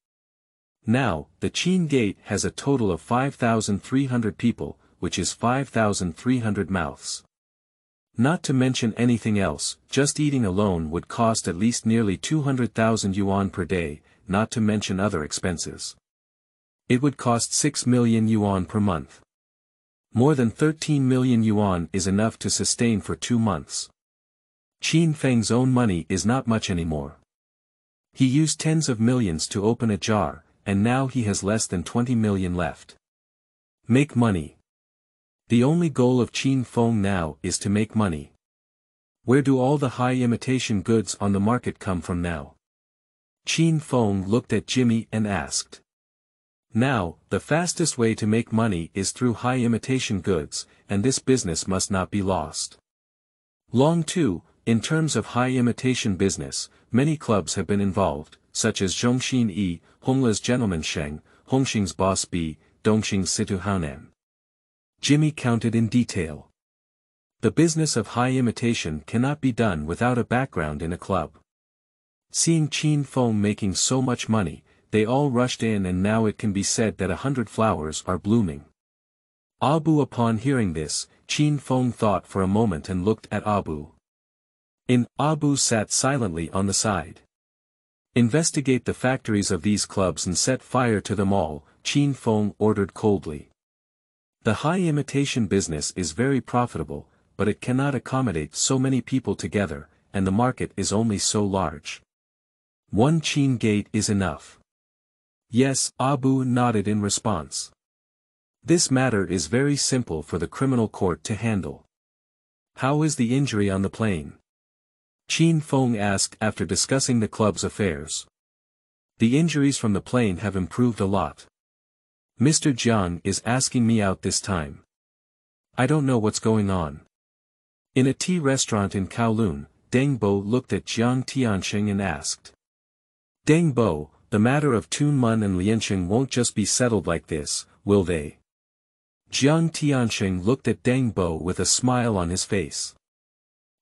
[SPEAKER 1] Now, the Qin Gate has a total of 5,300 people, which is 5,300 mouths. Not to mention anything else, just eating alone would cost at least nearly 200,000 yuan per day, not to mention other expenses. It would cost 6 million yuan per month. More than 13 million yuan is enough to sustain for 2 months. Qin Feng's own money is not much anymore. He used tens of millions to open a jar, and now he has less than 20 million left. Make money. The only goal of Qin Feng now is to make money. Where do all the high imitation goods on the market come from now? Qin Feng looked at Jimmy and asked. Now, the fastest way to make money is through high imitation goods, and this business must not be lost. Long too, in terms of high imitation business, many clubs have been involved, such as Zhongxin Yi, Hongla's Gentleman Sheng, Hongxing's Boss B, Dongxing's Situ Haonan. Jimmy counted in detail. The business of high imitation cannot be done without a background in a club. Seeing Qin Feng making so much money, they all rushed in, and now it can be said that 100 flowers are blooming. Abu, upon hearing this, Qin Feng thought for a moment and looked at Abu. Abu sat silently on the side. Investigate the factories of these clubs and set fire to them all, Qin Feng ordered coldly. The high imitation business is very profitable, but it cannot accommodate so many people together, and the market is only so large. One Qin Gate is enough. Yes, Abu nodded in response. This matter is very simple for the criminal court to handle. How is the injury on the plane? Qin Feng asked after discussing the club's affairs. The injuries from the plane have improved a lot. Mr. Jiang is asking me out this time. I don't know what's going on. In a tea restaurant in Kowloon, Deng Bo looked at Jiang Tiansheng and asked. Deng Bo, the matter of Tun Mun and Liansheng won't just be settled like this, will they? Jiang Tiansheng looked at Deng Bo with a smile on his face.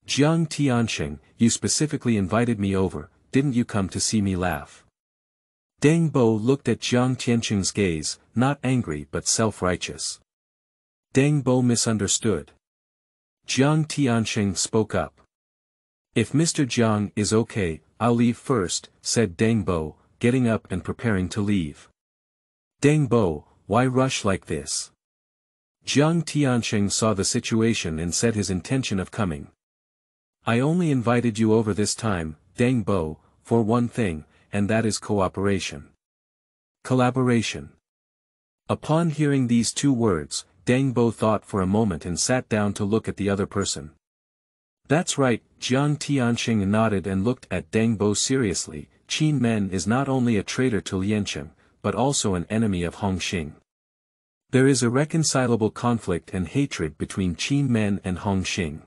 [SPEAKER 1] Jiang Tiansheng, you specifically invited me over, didn't you come to see me laugh? Deng Bo looked at Jiang Tiansheng's gaze, not angry but self-righteous. Deng Bo misunderstood. Jiang Tiansheng spoke up. If Mr. Jiang is okay, I'll leave first, said Deng Bo, getting up and preparing to leave. Deng Bo, why rush like this? Jiang Tiansheng saw the situation and said his intention of coming. I only invited you over this time, Deng Bo, for one thing, and that is cooperation. Collaboration. Upon hearing these two words, Deng Bo thought for a moment and sat down to look at the other person. That's right, Jiang Tiansheng nodded and looked at Deng Bo seriously. Qin Men is not only a traitor to Liansheng, but also an enemy of Hongxing. There is irreconcilable conflict and hatred between Qin Men and Hongxing.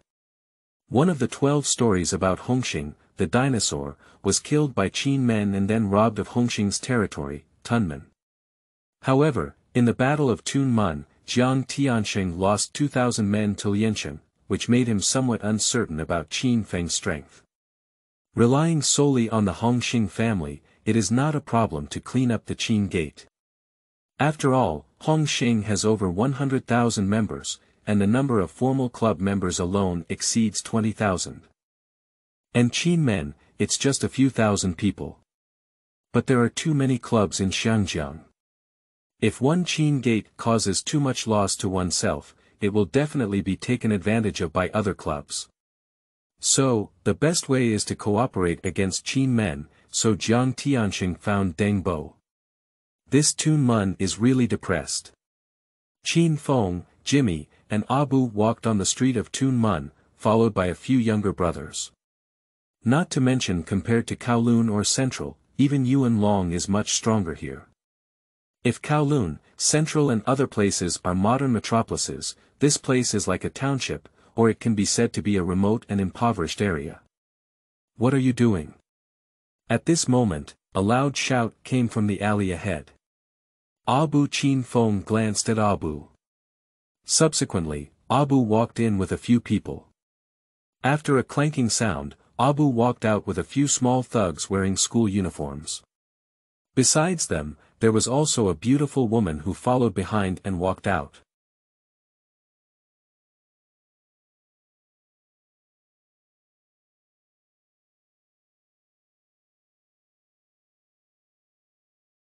[SPEAKER 1] One of the 12 stories about Hongxing, the dinosaur, was killed by Qin Men and then robbed of Hongxing's territory, Tunmen. However, in the Battle of Tun Mun, Jiang Tiansheng lost 2,000 men to Liansheng, which made him somewhat uncertain about Qin Feng's strength. Relying solely on the Hongxing family, it is not a problem to clean up the Qin gate. After all, Hongxing has over 100,000 members, and the number of formal club members alone exceeds 20,000. And Qin Men, it's just a few thousand people. But there are too many clubs in Xiangjiang. If one Qin gate causes too much loss to oneself, it will definitely be taken advantage of by other clubs. So, the best way is to cooperate against Qin Men, so Jiang Tiansheng found Deng Bo. This Tun Mun is really depressed. Qin Feng, Jimmy, and Abu walked on the street of Tun Mun, followed by a few younger brothers. Not to mention compared to Kowloon or Central, even Yuen Long is much stronger here. If Kowloon, Central and other places are modern metropolises, this place is like a township, or it can be said to be a remote and impoverished area. What are you doing? At this moment, a loud shout came from the alley ahead. Abu Qin Feng glanced at Abu. Subsequently, Abu walked in with a few people. After a clanking sound, Abu walked out with a few small thugs wearing school uniforms. Besides them, there was also a beautiful woman who followed behind and walked out.